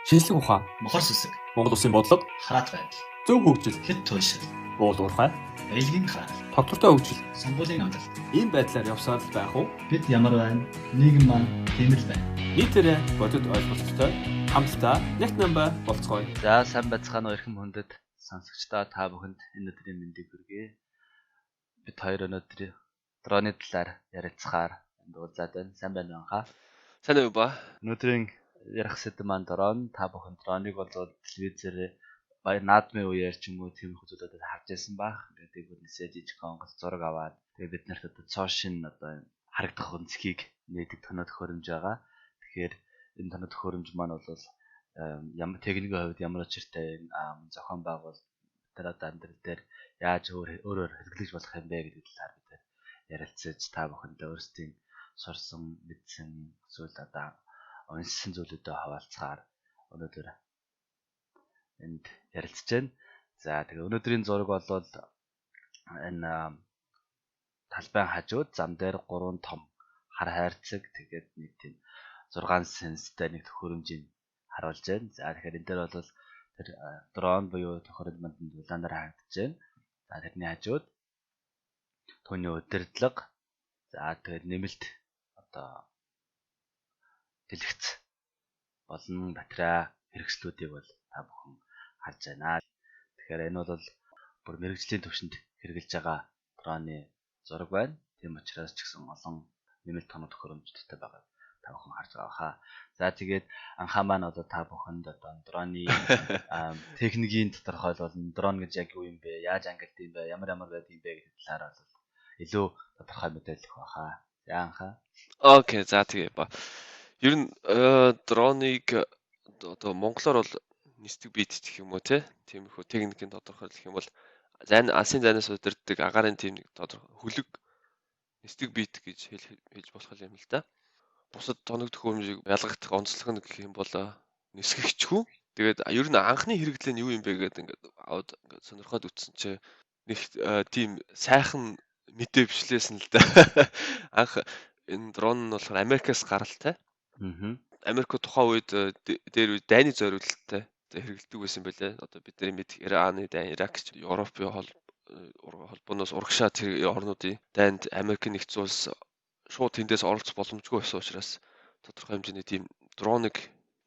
Шинжлэх ухаан, Мохор сүсэг, Монгол Улсын бодлого, хараат байдал, зөв хөгжил, хэд туйлшил, уул уурхай, аюулгийн гарал, тогтвортой хөгжил сонгуулийн амжилт. ийм байдлаар явсаар л байх уу? Бид ямар байна? Нийгэм маань тийм л байна. Нийтээрээ бодит ойлголттой хамтдаа нэг намба болцгоё. За сайн байцгаана уу эрхэм хүндэт сонсогчдоо та бүхэнд энэ өдрийн мэндийг хүргэе. Бид хоёр өнөөдөр дроны талаар ярилцахаар уулзаад байна. Сайн байна уу хаа? Сайн уу ба? Өнөөдрийн ярих сэдэв маань дрон. Та бүхэн дроныг бол телевизээр баяр наадмын үеэр ч юм уу тиймэрхүү зүйлүүдэд харж байсан бах. Ингээд бүрнээсээ жижигхэн онгоц зураг аваад тэгээ бид нарт одоо цоошин одоо харагдах өнцгийг нээдэг тоног төхөөрөмж байгаа. Тэгэхээр энэ тоног төхөөрөмж маань бол ямар техникийн хувьд ямар учиртай зохион байгуул тэр одоо амьдрал дээр яаж өөрөөр хэрэглэж болох юм бэ гэдэг талаар бид ярилцаж та бүхэндээ өөрсдийн сурсан мэдсэн зүйл одоо уншсан зүйлүүдэд хаваалцахаар өнөөдөр энд ярилцж байна. За тэгээ өнөөдрийн зураг бол энэ талбайн хажууд зам дээр 3 том хар хайрцаг тэгээд нэг тийм 6 сенстэй нэг төхөөрөмжийг харуулж байна. За тэгэхээр энэ дээр бол тэр дрон буюу төхөөрөмж манданд улаанаар харагдаж байна. За тэрний хажууд түүний удирдлага за тэгээд нэмэлт одоо дэлгэц болон батарей хэрэгслүүдийг бол та бүхэн харж байна. Тэгэхээр энэ бол бүр мэрэгжлийн түвшинд хэрэгжилж байгаа дроны зураг байна. Тийм учраас ч гэсэн олон нэмэлт тоног төхөөрөмжтэй байгаа та бүхэн харж байгаа хаа. За тэгээд анхаа маань одоо та бүхэнд одоо дроны техникийн тодорхойл болон дрон гэж яг юу юм бэ? Яаж ангилт юм бэ? Ямар байдаг юм бэ гэдэг талаар бол илүү тодорхой мэдээлэл өгөх байхаа. За анхаа. Окей, за тэгээ ба. Ер нь дроныг одоо монголоор бол нисдэг бит гэх юм уу те? Тиймэрхүү техникийн тодорхойлох юм бол асын зайнаас удирддаг агаарын тийм тодорхой хөлөг нисдэг бит гэж хэлж болох юм л да. Бусад тоног төхөөрөмжийг ялгагдах онцлог нь гэх юм бол нисгэгчгүй. Тэгээд ер нь анхны хэрэглээ нь юу юм бэ гэдэг ингээд аваад ингээд сонирхоод үтсэн чи нэг тийм сайхан мэдээ бичлээсэн л да. Анх энэ дрон нь болохоор Америкаас гаралтай. Америк тухайн үед дээр үед дайны зориулалттай хэрэгэлдэг байсан байлээ. Одоо бидний мэд Ираны дайн, Иракч, Европын холбооноос урагшаа тэр орнуудын дайнд Америк нэгдсэн улс шууд тэндээс оролцох боломжгүй байсан учраас тодорхой хэмжээний тийм дроныг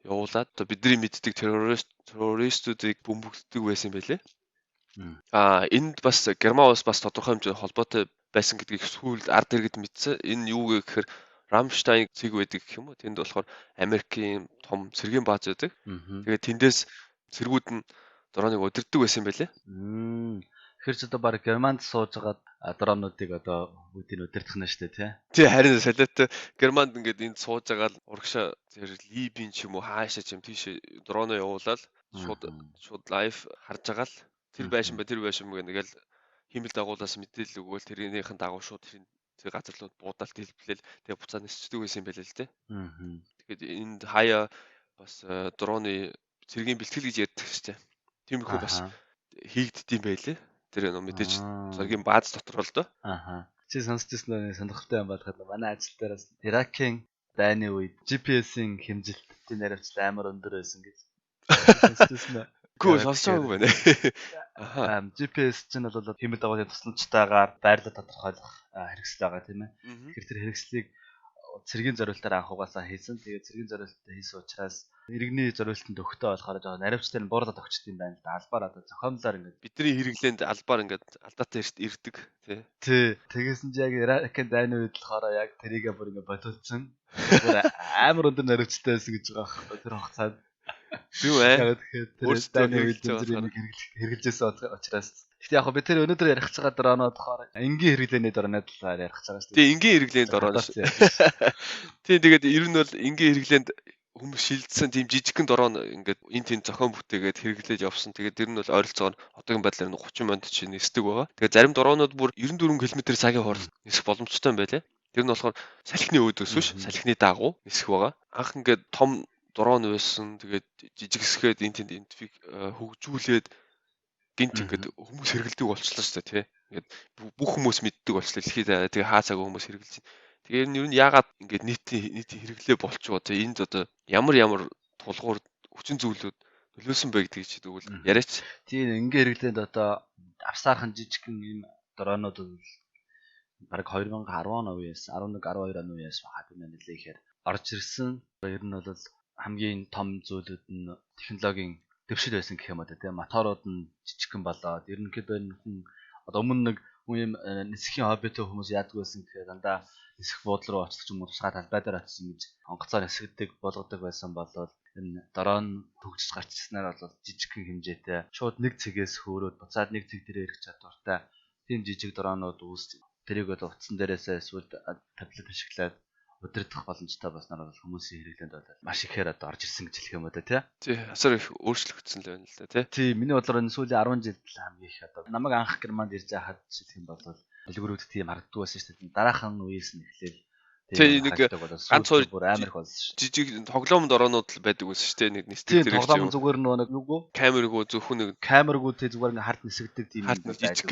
явуулаад одоо бидний мэддэг террористуудыг бөмбөгддөг байсан байлээ. Энд бас Герман улс бас тодорхой хэмжээний холбоотой байсан гэдгийг сүүлд ард иргэд мэдсэн. Энэ юу гэхээр Рамштайн цэг байдаг гэх юм уу? Тэнд болохоор Америкийн том цэргийн бааз байдаг. Тэгээд тэндээс цэргүүд нь дроныг удирддаг байсан байлээ. Тэгэхээр ч одоо баг Германд сууж байгаа дронуудыг одоо бүгдийг удирдах нь шүү дээ тий. Тий харин солиотой Германд ингээд энд сууж байгаа л урагшаа тэр Либийн ч юм уу хаашаа ч юм тийш дроноо явуулаад шууд лайв харж байгаа л тэр байшин нэгэл химэл дагуулаас мэдээлэл өгөөл тэрнийхэн дагуу шууд тэр газар руу буудаал дэлбэлээл тэгээ буцаад нисчдэг байсан байлээ л тий. Тэгээд энд хаяа бас дроны цэргийн бэлтгэл гэж ярьдаг шүү дээ. Тиймэрхүү бас хийгддэм байлээ. Тэр мэдээж цэргийн бааз дотор л доо. Чи сонсчихсан сонирхолтой юм болоход манай ажил дээрээс Иракийн дайны үед GPS-ийн хэмжилтийн наривчлал амар өндөр байсан гэж. Сонсчихсан. Гүү сонсоогүй байна. GPS чинь бол хэмэд дагуулын тусламжтайгаар байрлал тодорхойлох хэрэгсэл байгаа тийм ээ. Тэгэхээр тэр хэрэгслийг цэргийн зориулалтаар анх угаасаа хийсэн. Тэгээд цэргийн зориулалтаа хийсэн учраас иргэний зориулалтанд өгтөө болохоор жоо наривчтай нь буурлаад өгчт юм байна л да. Албаар одоо зохиомлоор ингээд бидний хэрэглээнд албаар ингээд алдаатай ирдэг тий. Тий. Тэгээс нь яг Иракийн дайны үед болохоор яг тэрийгээ бүр ингээд бодулсан. Амар өндөр наривчтай байсан гэж байгаа. Тэр хугацаанд юу вэ? Тэгэхээр тэр дайны үед хэрэгжилжсэн учраас гэхдээ яг би тэр өнөөдөр ярих гэж байгаа дроноо болохоор энгийн хэрэглээний дроны талаар ярих гэж байгаа шүү дээ. Тий, энгийн хэрэглээний дроно шүү. Тий, тэгээд ер нь бол энгийн хэрэглээнд хүмүүс шилжсэн тийм жижигхэн дрон ингээд энэ тийм зохион бүтээгээд хэрэглээж явсан. Тэгээд тэр нь бол ойролцоогоор одоогийн байдлаар 30 мянга чинь нисдэг байгаа. Тэгээд зарим дронууд бүр 94 км/цагийн хугацаанд нисэх боломжтой юм байлээ. Тэр нь болохоор салхины өөдөөс биш, салхины дагуу нисэх байгаа. Анх ингээд том дрон байсан. Тэгээд жижигсгээд энэ тэнд хөгжүүлээд гинт ингээд хүмүүс хэрэгэлдэг болчихлоо шүү дээ тий. Ингээд бүх хүмүүс мэддэг болчихлоо. Дэлхийд тэгээ хаацаагүй хүмүүс хэрэгэлж байна. Тэгээ ер нь яагаад ингээд нийтийн хэрэглээ болчихоо тий. Энд одоо ямар тулгуур хүч хүчин зүйлүүд нөлөөсөн бэ гэдгийг чи тэгвэл Мгм. яриач. Тийм ингээ хэрэглээд одоо авсаархан жижигхэн ийм дронууд бол бараг 2010 он үеэс 11 12 оны үеэс хаад нэлээ ихээр орж ирсэн. Ер нь бол хамгийн том зүйлүүд нь технологийн дэвшил байсан гэх юм уу тийм моторууд нь жижигхэн болоод ерөнхийдөө энэ хүн одоо өмнө нэг хүн юм нисхийн хоббитой хүмүүс яадаг байсан гэхээр дандаа нисэх буудлын руу очих юм уу тусгай талбай дээр очиж ингэж онгоцоор нисгдэг болгодог байсан болоод энэ дрон төгсөж гарч ирснээр бол жижигхэн хэмжээтэй шууд нэг цэгээс хөөрөөд буцаад нэг цэг дээр ирэх чадвартай тийм жижиг дронууд үүсч тэрийг бол утсан дээрээсээ эсвэл таблет ашиглаад удирдах боломжтой болсноор бол хүмүүсийн хэрэглээнд бол маш ихээр одоо орж ирсэн гэж хэлэх юм уу тий. Тий, асар их өөрчлөгдсөн л байна л да тий. Тий, миний бодлоор энэ сүүлийн 10 жилд л хамгийн их одоо намайг анх Германд ирж байхад жишээлх юм бол дэлгүүрүүд тийм харагддаг байсан шүү дээ. Дараахан үеэс нь эхлээл тий нэг ганц хоёр бүр амар их болсон шүү. Жижиг тоглоом дорооноод л байдаг байсан шүү дээ. Нэг Тийм нисдэг зэрэг тоглоом зүгээр нэг юугүй камергүй зөвхөн нэг камергүй тий зүгээр ингээ хард нисгдэг тийм харт жижиг.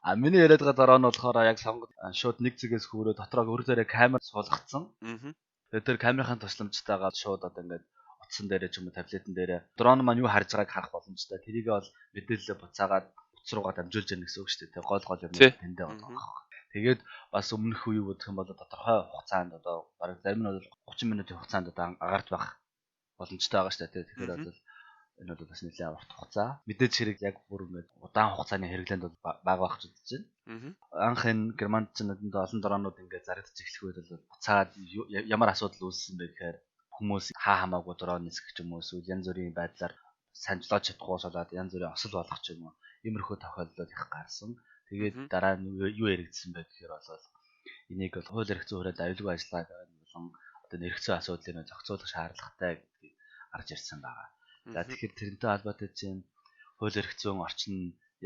А миний яриад байгаа дороо нь болохоор яг сонгод шууд нэг зэгээс хөөрөө дотроо өөрөөрөө камер суулгацсан. Аа. Тэгээд тэр камерын тусламжтайгаар шууд одоо ингээд утсан дээрээ ч юм уу таблетэн дээрээ дрон маань юу харж байгааг харах боломжтой. Тэрийг бол мэдээлэлээ буцаагаад утас руугаа дамжуулж яах гэсэн үг шүү дээ. Гол юм тэндээ байна. Тэгээд бас өмнөх үеийг бодох юм бол тодорхой хугацаанд одоо бараг зарим нь бол 30 минутын хугацаанд одоо агарч байх боломжтой байгаа шүү дээ. Тэгэхээр бол энэ бол бас нэлээд урт хугацаа. Мэдээж хэрэг яг бүр ингээд удаан хугацааны хэрэглээнд бол бага байх гэж үзэж байна. Анх энэ Германд ч нэдэнд олон дроонууд ингээд зарагдаж эхлэх үед бол буцаад ямар асуудал үүссэн бэ гэхээр хүмүүс хаа хамаагүй дрон нисгэх юм уу эсвэл янз бүрийн байдлаар санжлаад чадахгүй болоод янз бүрийн осол болгох юм уу. Иймэрхүү тохиолдол их гарсан. Тэгээд дараа нь юу яригдсан бэ гэхээр бол энийг бол хууль эрх зүйн хүрээнд аюулгүй ажиллагааг болон одоо нэрхцэн асуудлыг зохицуулах шаардлагатай гэдгийг гарч ирсэн байгаа. За тэгэхээр тэрнтэй холбоотой чинь хууль эрх зүйн орчин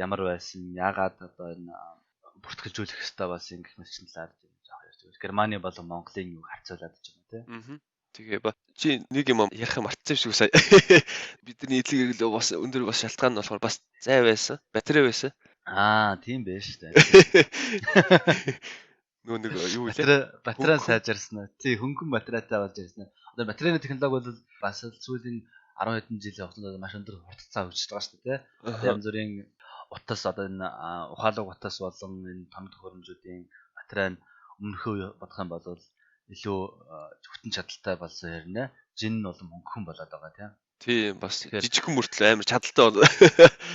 ямар байсан, яагаад одоо энэ бүртгэлжүүлэх ёстой болсон гэх мэт чинь талаар жоох ярьж байгаа. Германы болон Монголын юу харьцуулаад ч юм уу тий. Тэгээ ба чи нэг юм ярих мартсан шүү сая. Бидний эдлэг л бас өндөр бас шалтгаан нь болохоор бас зай байсан, батарей байсан. Аа, тийм байж таа. Нөө нэг юу вэ? Батарей сайжирсан. Тий, хөнгөн батарейтай болж ирсэн. Одоо батарейны технологи бол бас сүүлийн 10 хэдэн жилийн хугацаанд маш өндөр хурдцаа хөгжиж байгаа шүү дээ. Янз бүрийн утас одоо энэ ухаалаг утас болон энэ том төхөөрөмжүүдийн батарей нь өмнөхөө бодох юм бол илүү зөвхөн чадaltaй болсон хэрнээ. Жин нь бол хөнгөн болоод байгаа тийм бас жижигхэн мөртлөө амар чадaltaй бол.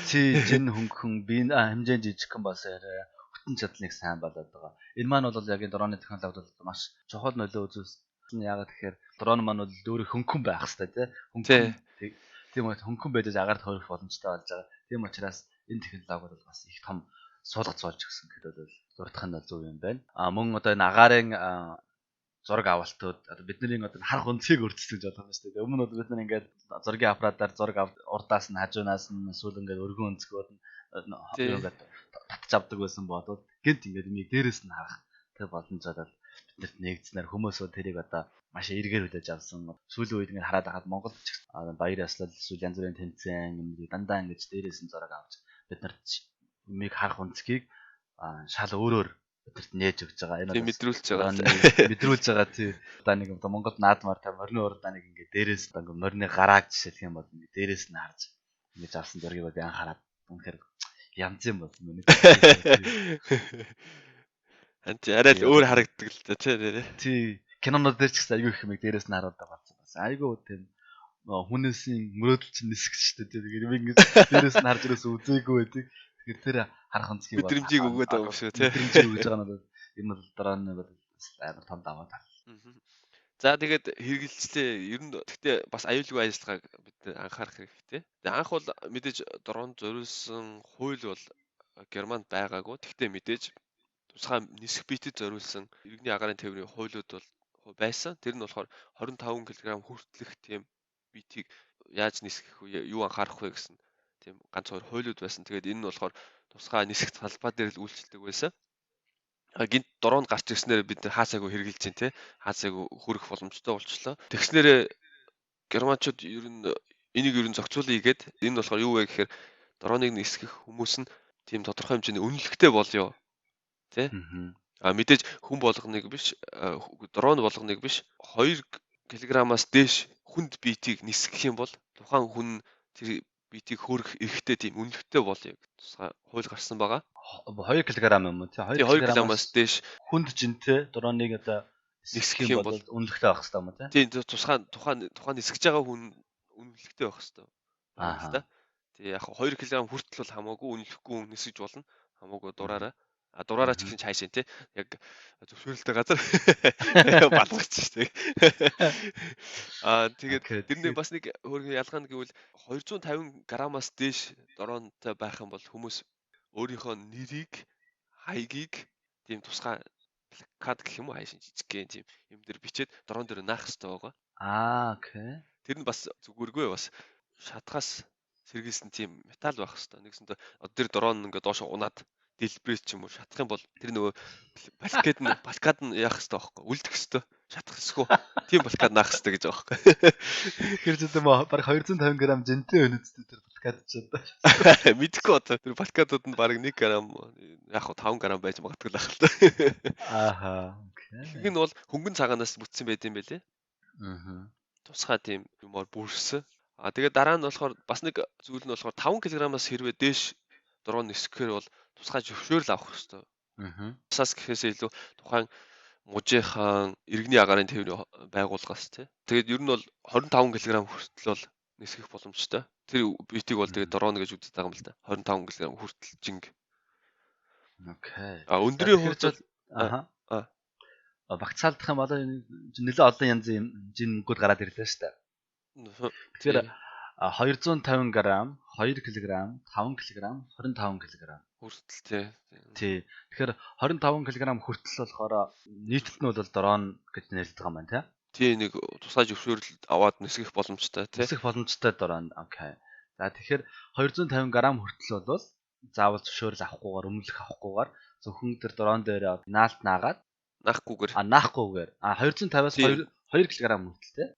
Тий, жин хөнгөн би хэмжээнд жижигхэн болсон хэрэг бүтэн чадлыг сайн болоод байгаа. Энэ маань бол яг энэ дроны технологид бол маш чухал нөлөө үзүүлсэн. Яагаад тэгэхээр дрон маань бол өөрөө хөнгөн байх хэрэгтэй тий. Тийм үү хөнгөн байж агаар тохиолох боломжтой болж байгаа. Тийм учраас энэ технологи бол бас их том суулгац болж өгсөн гэхэд бол дурдах нь зөв юм байна. Мөн одоо энэ агаарын зураг авалтууд одоо бидний одоо харах өнцгийг өөрчилсөн гэж бодох юм шүү дээ. Өмнө нь бид нар ингээд зургийн аппаратаар зураг урдаас нь хажуунаас нь эсвэл ингээд өргөн өнцгүүд нь ингээд татж авдаг байсан бодвол гэнт ингээд энийг дээрээс нь харах тэр боломжтой бол биднэрт нэгдснээр хүмүүсөө тэрийг одоо маш эргээр хүлээж авсан. Сүүлийн үед ингээд хараад байхад Монгол ч баяр яслал эсвэл янз бүрийн тэмцээн юм дандаа ингээд дээрээс нь зураг авч биднэрт юмыг харах өнцгийг шал өөрөөр бидэрт нээж өгч байгаа. Энэ мэдрүүлж байгаа. Мэдрүүлж байгаа тий. Одоо нэг одоо Монгол наадмаар та морины урдаа нэг ингээ дээрээс одоо морины гарааг жишээлх юм бол ингээ дээрээс нь харж ингээ авсан зургийг би анхаарад үнэхээр янз юм бол нүг. Анти арай л өөр харагддаг л да тий. Кинонууд дээр ч гэсэн айгүй их юм дээрээс нь харуулдаг болсон бас. Айгүй тийм хүнээсийн мөрөөдөл чинь нисгэж штэ тий. Тэгээд ингээ дээрээс нь харж ирээс үзээгүй байдаг. Тэгэхээр тэр харах онцгийг мэдрэмжийг өгөөд байгаа юм шүү тий. Мэдрэмжийг өгж байгаа нь бол энэ бол дроны бол амар том даваа тал. За тэгээд хэрэгжилчлээ. Ер нь гэхдээ бас аюулгүй ажиллагааг бид анхаарах хэрэгтэй. Тэгээд анх бол мэдээж дрон зориулсан хууль бол Германд байгаагүй. Гэхдээ мэдээж тусгай нисэх биетэд зориулсан иргэний агаарын тээврийн хуулиуд бол байсан. Тэр нь болохоор 25 кг хүртэлх тийм биетийг яаж нисгэх вэ? Юу анхаарах вэ гэсэн тийм ганц хоёр хуулиуд байсан. Тэгээд энэ нь болохоор тусгай нисэх талбай дээр л үйлчилдэг байсан. Гинт дрон гарч ирснээр бид хаасаагүй хэрглэж чинь те хаасаагүй хүрэх боломжтой болчихлоо. Тэгснээр германчууд ер нь энийг ер нь зохицуулъя гэгээд энэ болохоор юу вэ гэхээр дроныг нисгэх хүмүүс нь тийм тодорхой хэмжээний үнэлэхтэй болёо. Тэ? Мэдээж хүн болгоныг биш дрон болгоныг биш хоёр килограммаас дээш хүнд биетийг нисгэх юм бол тухайн хүн тэр биетийг хөөрөх эрхтэй тийм үнэлгээтэй болъё гэж тусгай хууль гарсан байгаа. 2 кг юм уу? Тий 2 2 кг-аас дээш хүнд жинтэй дрооныг одоо нисгэх нисгэх юм юм бол бол үнэлэхтэй байх хэрэгтэй юм уу тий? тийм тухайн нисгэж байгаа хүн үнэлгээтэй байх хэрэгтэй. Байна л да. Тэгээ яг 2 кг хүртэл бол хамаагүй үнэлэхгүй хүн нисгэж болно. Хамаагүй дураараа. Дураараа ч гэсэн хайшин тий. Яг зөвшөөрөлтэй газар балгач шүү дээ. Тэгээд тэрний бас нэг хөргөн ялгаа нь гэвэл 250 граммаас дээш дроонтой байх юм бол хүмүүс өөрийнхөө нэрийг, хаягийг тийм тусгай плакат гэх юм уу хайшин жижигхэн тийм юм дээр бичээд дрон дээр наах хэрэгтэй байгаа. Окей. Тэр нь бас зүгээргүй бас шатгаас сэргийлсэн тийм металл байх хэрэгтэй. Нэгсэндээ одоо тэр дрон ингээд доош унаад дэлбэрээс ч юм уу шатах юм бол тэр нөгөө балкад нь яах хэрэгтэй байхгүй үлдэх хэрэгтэй шатах хэсгүү тийм балкад наах хэрэгтэй гэж байгаа байхгүй. Тэр зүйл мө баг 250 г жинтэй өнөдтэй тэр балкад ч одоо мэдхгүй одоо тэр балкадууд нь баг 1 г яг хуу 5 г байж магадгүй л ах л та. Окей. Нэг нь бол хөнгөн цагаанаас бүтсэн байт юм байлээ. Тусгай тийм юмор бүрсэн. Тэгээд дараа нь болохоор бас нэг зүйл нь болохоор 5 кг-аас хэрвээ дээш дрон нисгэхээр бол тусгай зөвшөөрөл авах хэрэгтэй. Усаас гэхээсээ илүү тухайн мужийнхаа иргэний агаарын тээврийн байгууллагаас тий. Тэгээд ер нь бол 25 кг хүртэл бол нисгэх боломжтой. Тэр биетийг бол тэгээд дрон гэж үздэг байгаа юм л да. 25 кг хүртэл жинг. Окей. Өндрийн хувьд багцаалдах юм бол нэлээд олон янзын жингүүд гараад ирлээ шүү дээ. Тэгэхээр 250 г, 2 кг, 5 кг, 25 кг хүртэл тий. Тэгэхээр 25 кг хүртэл болохоор нийтэд нь бол дрон гэж нэрлэдэг юм байна тий. Нэг тусгай зөвшөөрөл аваад нисгэх боломжтой тий. Нисгэх боломжтой дрон. Окей. За тэгэхээр 250 г хүртэл бол заавал зөвшөөрөл авахгүйгээр өмнөлөх авахгүйгээр зөвхөн тэр дрон дээр наалт наагаад наахгүйгээр 250-аас 2 кг хүртэл тий.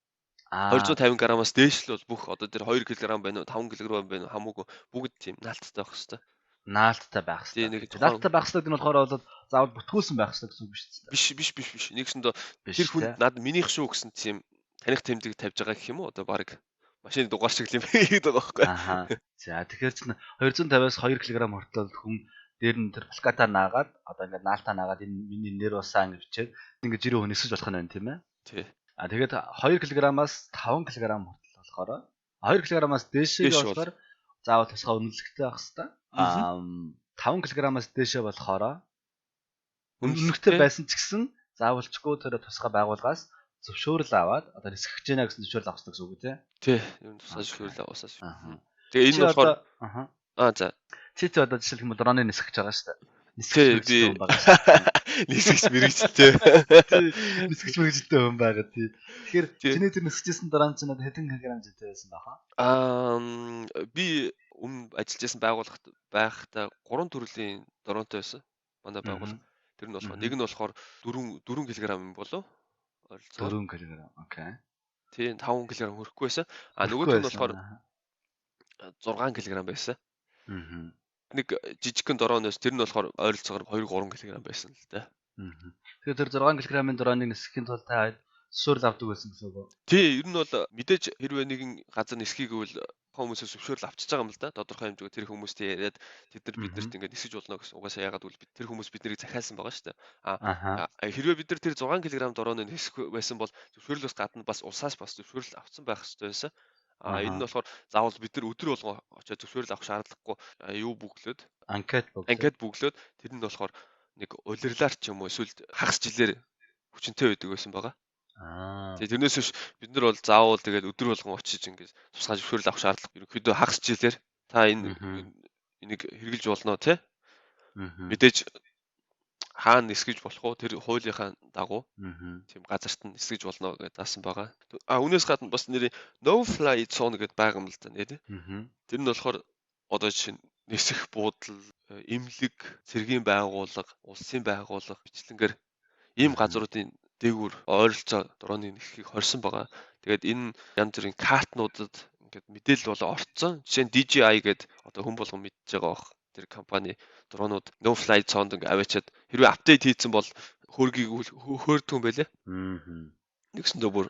250 граммаас дээш л бол бүх одоо тэр 2 кг байна уу 5 кг байна уу хамаагүй бүгд тийм наалттай байх хэрэгтэй. Наалттай байх хэрэгтэй. Наалттай байх хэрэгтэй нь болохоор бол заавал бүтгүүлсэн байх хэрэгтэй гэсэн үг шүү дээ. Биш. Нэгсэндээ тэр хүн над минийх шүү гэсэн тийм таних тэмдэг тавьж байгаа гэх юм уу одоо баг машины дугаар шиг юм хийгээд байгаа байхгүй. За тэгэхээр чинь 250-аас 2 кг хүртэл хүн дээр нь тэр плакатаа наагаад одоо ингээд наалтаа наагаад энэ миний нэр усаа ингэж бичээд ингээд жирийн хүн нисэж болох нь байна тийм ээ. Тий. Тэгээд 2 кг-аас 5 кг хүртэл болохоор 2 кг-аас дээшээ болохоор заавал тусгай үнэлгээтэй байх хэрэгтэй. 5 кг-аас дээшээ болохоор үнэлгээтэй байсан ч гэсэн заавалчгүй тэр тусгай байгууллагаас зөвшөөрөл аваад одоо нисгэж гинэ гэсэн зөвшөөрөл авах хэрэгтэй гэсэн үг үү? Тий. Юм тусгай зөвшөөрөл аваасаа. Тэгээ энэ болохоор за. Чи одоо жишээлх юм дроны нисгэж байгаа шүү дээ. Нисгэж мэрэгжтэй. Нисгэж мэрэгжтэй хүн байгаа тий. Тэгэхээр чиний тэр нисгэжсэн дрон ч надад хэдэн килограмм жинтэй байсан баха? Би өмнө ажиллаж байсан байгууллагт байхдаа 3 төрлийн дронтой байсан. Манай байгууллага. Тэр нь болохоор нэг нь болохоор 4 кг юм болов. Ойролцоогоор 4 кг. Окей. Тий 5 кг хүрэхгүй байсан. Нөгөөх нь болохоор 6 кг байсан. Нэг жижигхэн дроноос тэр нь болохоор ойролцоогоор 2-3 кг байсан л да. Тэгэхээр тэр 6 кг-ийн дроныг нисгэхийн тулд та зөвшөөрөл авдаг байсан гэсэн үг үү? Тий, ер нь бол мэдээж хэрвээ нэгэн газар нисхийг гэвэл хүмүүсээс зөвшөөрөл авчиж байгаа юм л да. Тодорхой хэмжээгээр тэр хүмүүстэй яриад биднэрт ингээд нисгэж болно гэсэн. Угаасаа яагаад гэвэл тэр хүмүүс биднийг захиалсан байгаа шүү дээ. Хэрвээ бид нар тэр 6 кг дроныг нисэх байсан бол зөвшөөрлөөс гадна бас улсаас бас зөвшөөрөл авсан байх хэрэгтэй байсан. Энэ нь болохоор заавал бид нар өдөр болгон очиод зөвшөөрөл авах шаардлагагүй юу бүглөөд анкет бүглөөд тэр нь болохоор нэг улирлаар ч юм уу эсвэл хагас жилээр хүчинтэй байдаг байсан байгаа. Тэгээ тэрнээс биш бид нар бол заавал тэгээд өдөр болгон очиж ингэж тусгай зөвшөөрөл авах шаардлага ерөнхийдөө хагас жилээр та энийг хэрэгжилж болно тий. Мэдээж хаана нисгэж болох уу тэр хуулийнхаа дагуу тийм газарт нь нисгэж болно гэдээ даасан байгаа. Үүнээс гадна бас нэр no fly zone гэдэг байгаа юм л да нэр. Тэр нь болохоор одоо жишээ нисэх буудал, эмнэлэг, цэргийн байгууллага, улсын байгууллага бичлэнгээр ийм газруудын дээгүүр ойролцоо дроныг нисхийг хорьсон байгаа. Тэгээд энэ янз бүрийн картнуудад ингээд мэдээлэл болоо орцсон. Жишээ нь DJI гэдэг одоо хүн болгон мэдж байгаа бох. Тэр компани дронууд no fly zone-д ингээ аваачаад хэрвээ апдейт хийсэн бол хөөргийг хөөрдөг юм байлээ. Нэгсэндээ бүр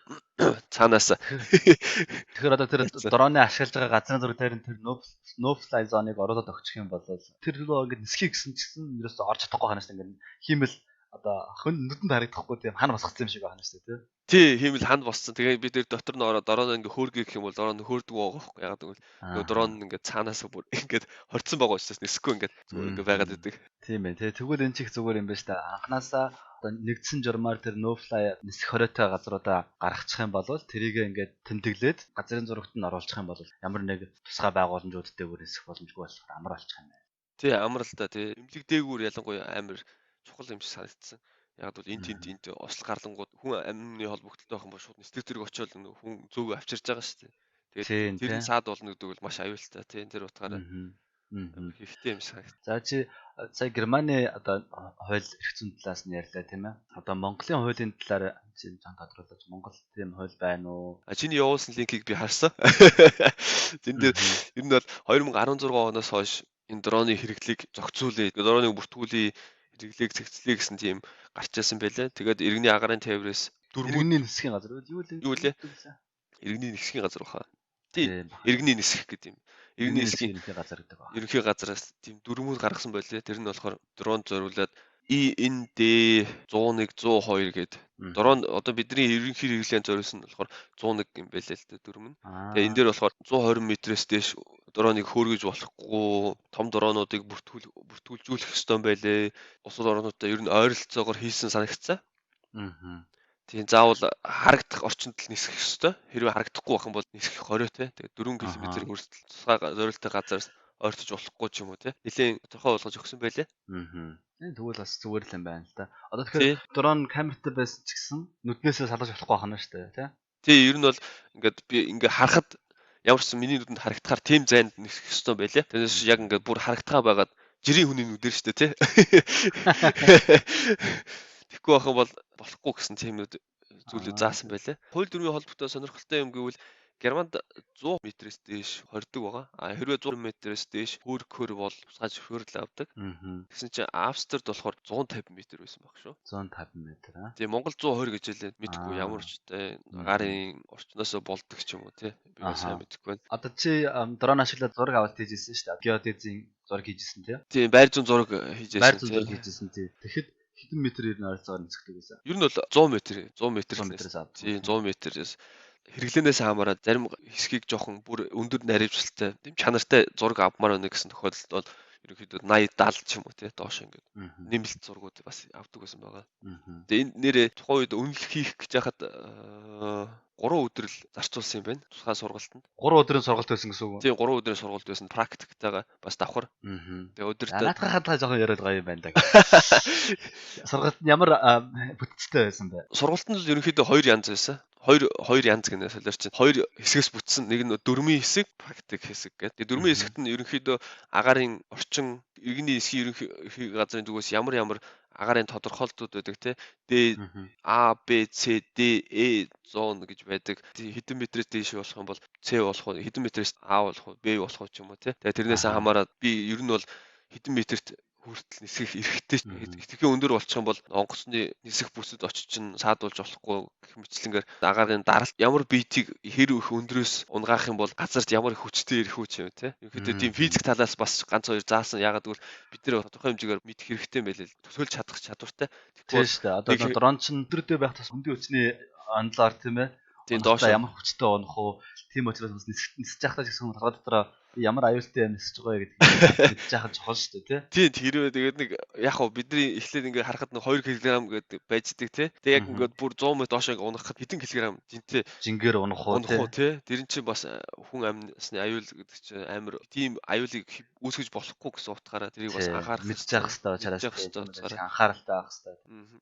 цаанаас Тэгэхээр одоо тэр Яцсан. дроны ашиглаж байгаа газрын зураг дээр нь тэр no fly zone-ыг оролдоод өгчих юм бол тэр рүү ингээд нисхийг гэсэн чигсэн ерөөсөө орж чадахгүй ханаас ингээд хиймэл одоо хүн нүдэнд харагдахгүй тийм хан босгоцсон юм шиг байна шүү дээ Тий, хиймэл ханд боссон. Тэгээ би тэр дотор нь ороод дороо ингээ хөөргий гэх юм бол дороо нь хөөрдөг байгаа байхгүй. Ягаад гэвэл нөгөө дороо нь ингээ цаанаас бүр ингээд хорцсон байгаа учраас нисэхгүй ингээд зүгээр ингээ байгаад идэг. Тийм ээ тий. Тэгвэл энэ чих зүгээр юм байна шүү дээ. Анханасаа одоо нэгдсэн журмаар тэр no fly нисэх хориотой газруудаа гаргачих юм бол тэрийг ингээд тэмдэглээд газрын зурагт нь оруулах юм бол ямар нэг тусгай байгууламжуудтэйгээр нисэх боломжгүй болохоор амар болчих юм байна. Тий, амар л да тий. Имлэг дээгүүр ялангуяа амар чухал юм шиг санагдсан. Яг бол энт ослог гарлангууд хүн амны холбогдолтой байх юм бол шууд нэстэг зэрэг очиод хүн зөөгөө авчирж байгаа шүү дээ. Тэгээд тэр нь саад болно гэдэг бол маш аюултай тий. Тэр утгаараа хэрэгтэй юм шиг санагдсан. За чи сая Германы одоо хууль эрх зүйн талаас нь ярьлаа тийм ээ. Одоо Монголын хуулийн талаар чи цаан тодруулж Монгол тийм хууль байна уу? Чиний явуулсан линкийг би харсан. Тэн дээр ер нь бол 2016 оноос хойш энэ дроны хэрэглийг зохицуулъя. Дроны бүртгүүлээ хэрэглээг цэгцлэе гэсэн тийм гарч ирсэн байлаа. Тэгээд иргэний агарын тээврээс иргэний нисхийн газар юу лээ? Иргэний нисхийн газар баха. Тийм. Иргэний нисэх гэдэг юм. Иргэний нисхийн газар гэдэг ба. Ерөнхий газраас тийм дөрмүүд гаргасан байлээ. Тэр нь болохоор дрон зориулаад IND 101 102 гэдэг. Дрон одоо бидний ерөнхий хэрэглэн зориулсан нь болохоор 101 юм байлээ л дээ дөрөм нь. Тэгээ энэ дээр болохоор 120 м-ээс дээш дроныг хөөргөж болохгүй, том дронуудыг бүртгүүлжүүлэх ёстой юм байлээ. Усад орнуудаа ер нь ойролцоогоор хийсэн санагцсан. Тийм заавал харагдах орчинд л нисэх ёстой. Хэрвээ харагдахгүй байх юм бол нисэх хориотой. Тэгээ 4 км хүртэл тусгай зориултын газараас ойртож болохгүй ч юм уу тий. Нилийн тодорхой болгож өгсөн байлээ. Тэгвэл бас зүгээр л юм байна л да. Одоо тэгэхээр дрон камертай байсан ч гэсэн нүднээсээ салгаж болохгүй хана шүү дээ тий. Тий ер нь бол ингээд би ингээ харахад ямар ч миний нүдэнд харагдахаар тийм зайд нисэх ёстой байлээ. Тэрнээс яг ингээд бүр харагдгаа байгаад жирийн хүний нүдээр шүү дээ тий. Тэгэхгүй байх юм бол болохгүй гэсэн тийм зүйлүүд заасан байлаа. Хууль дүрмийн холбоотой сонирхолтой юм гэвэл Германд 100 м-ээс дээш хордог байгаа. Хэрвээ 100 м-ээс дээш хөөргөхөр бол тусгай зөвшөөрөл авдаг. Тэгсэн чинь Австрид болохоор 150 м байсан баг шүү. 150 м аа. Тэгээ Монгол 120 гэж хэлээд мэдгүй ямар ч гарын орчноос болдог ч юм уу тий. Би сайн мэдэхгүй байна. Одоо чи дрон ашиглаад зураг аваад хийжсэн шүү дээ. Геодезийн зураг хийжсэн тий. Тийм байр зүүн зураг хийжсэн тий. Байр зүүн зураг хийжсэн тий. Тэгэхэд хэдэн метр ер нь ойролцоогоор нисгдэг байсан? Ер нь бол 100 м-ээс авдаг. Тийм 100 м-ээс хэрэглэнээс хамаараад зарим хэсгийг жоохон бүр өндөр наривчлалтай тийм чанартай зураг авмаар байна гэсэн тохиолдолд бол ерөнхийдөө 80 70 ч юм уу тий доош ингээд нэмэлт зургууд бас авдаг байсан байгаа. Тэгээ энэ нэрээ тухайн үед үнэлэх хийх гэж яхад 3 өдөр л зарцуулсан юм байна. Тусгай сургалтанд. 3 өдрийн сургалт байсан гэсэн үг үү? Тийм 3 өдрийн сургалт байсан. Практиктайгаа бас давхар. Тэгээ өдөртөө наадхан хадгалаа жоохон яриад байгаа юм байна да. Сургалт нь ямар бүтцтэй байсан бэ? Сургалт нь л ерөнхийдөө 2 янз байсан. Хоёр янз гэнэ солиорч чинь 2 хэсгээс бүтсэн. Нэг нь дөрмийн хэсэг, практик хэсэг гэдэг. Дөрмийн хэсэгт нь ерөнхийдөө агарын орчин иргэний эсхийн ерөнхий газрын зүгээс ямар агарын тодорхойлтууд байдаг те. D A B C D E 100 гэж байдаг. Хэдэн метрээс дээш болох юм бол C болох уу, хэдэн метрээс A болох уу, B болох уу ч юм уу те. Тэгээ тэрнээс хамаараад би ер нь бол хэдэн метрт хүртэл нисэх эрхтэй итгэхийн өндөр болчих юм бол онгоцны нисэх бүсэд очиж чинь саадуулж болохгүй гэх мэтлэнгээр агарын даралт ямар биетийг хэр их өндрөөс унгаах юм бол газарт ямар их хүчтэй ирэх үү ч юм те. Ерөнхийдөө тийм физик талаас бас ганц хоёр заасан. Ягаад гэвэл бид нэр тодорхой хэмжээгээр мэдэх хэрэгтэй байлээ л төсөөлж чадах чадвартай. Тийм шүү дээ. Одоо дрон чинь өдрөдөө байх тус хөндийн хүчний онлоор тийм ээ. Тийм доош ямар хүчтэй унах уу? Тийм учраас бас нисэж явахдаа ч гэсэн толгой дотроо ямар аюултай юм нисэж байгаа гэдэг мэдж яхад чухал шүү дээ тий. Тэрвээ тэгээд нэг яг хав бидний эхлээд ингээ харахад нэг 2 кг гэдэг байждаг тий. Тэг яг ингээд бүр 100 м доошоо унахад хэдэн килограмм жинтэй жингээр унах уу тий. Тэр нь чинь бас хүн амьсны аюул гэдэг чинь амар тийм аюулыг үүсгэж болохгүй гэсэн утгаараа тэрийг бас анхаарах мэдж явах хэрэгтэй анхааралтай байх хэрэгтэй.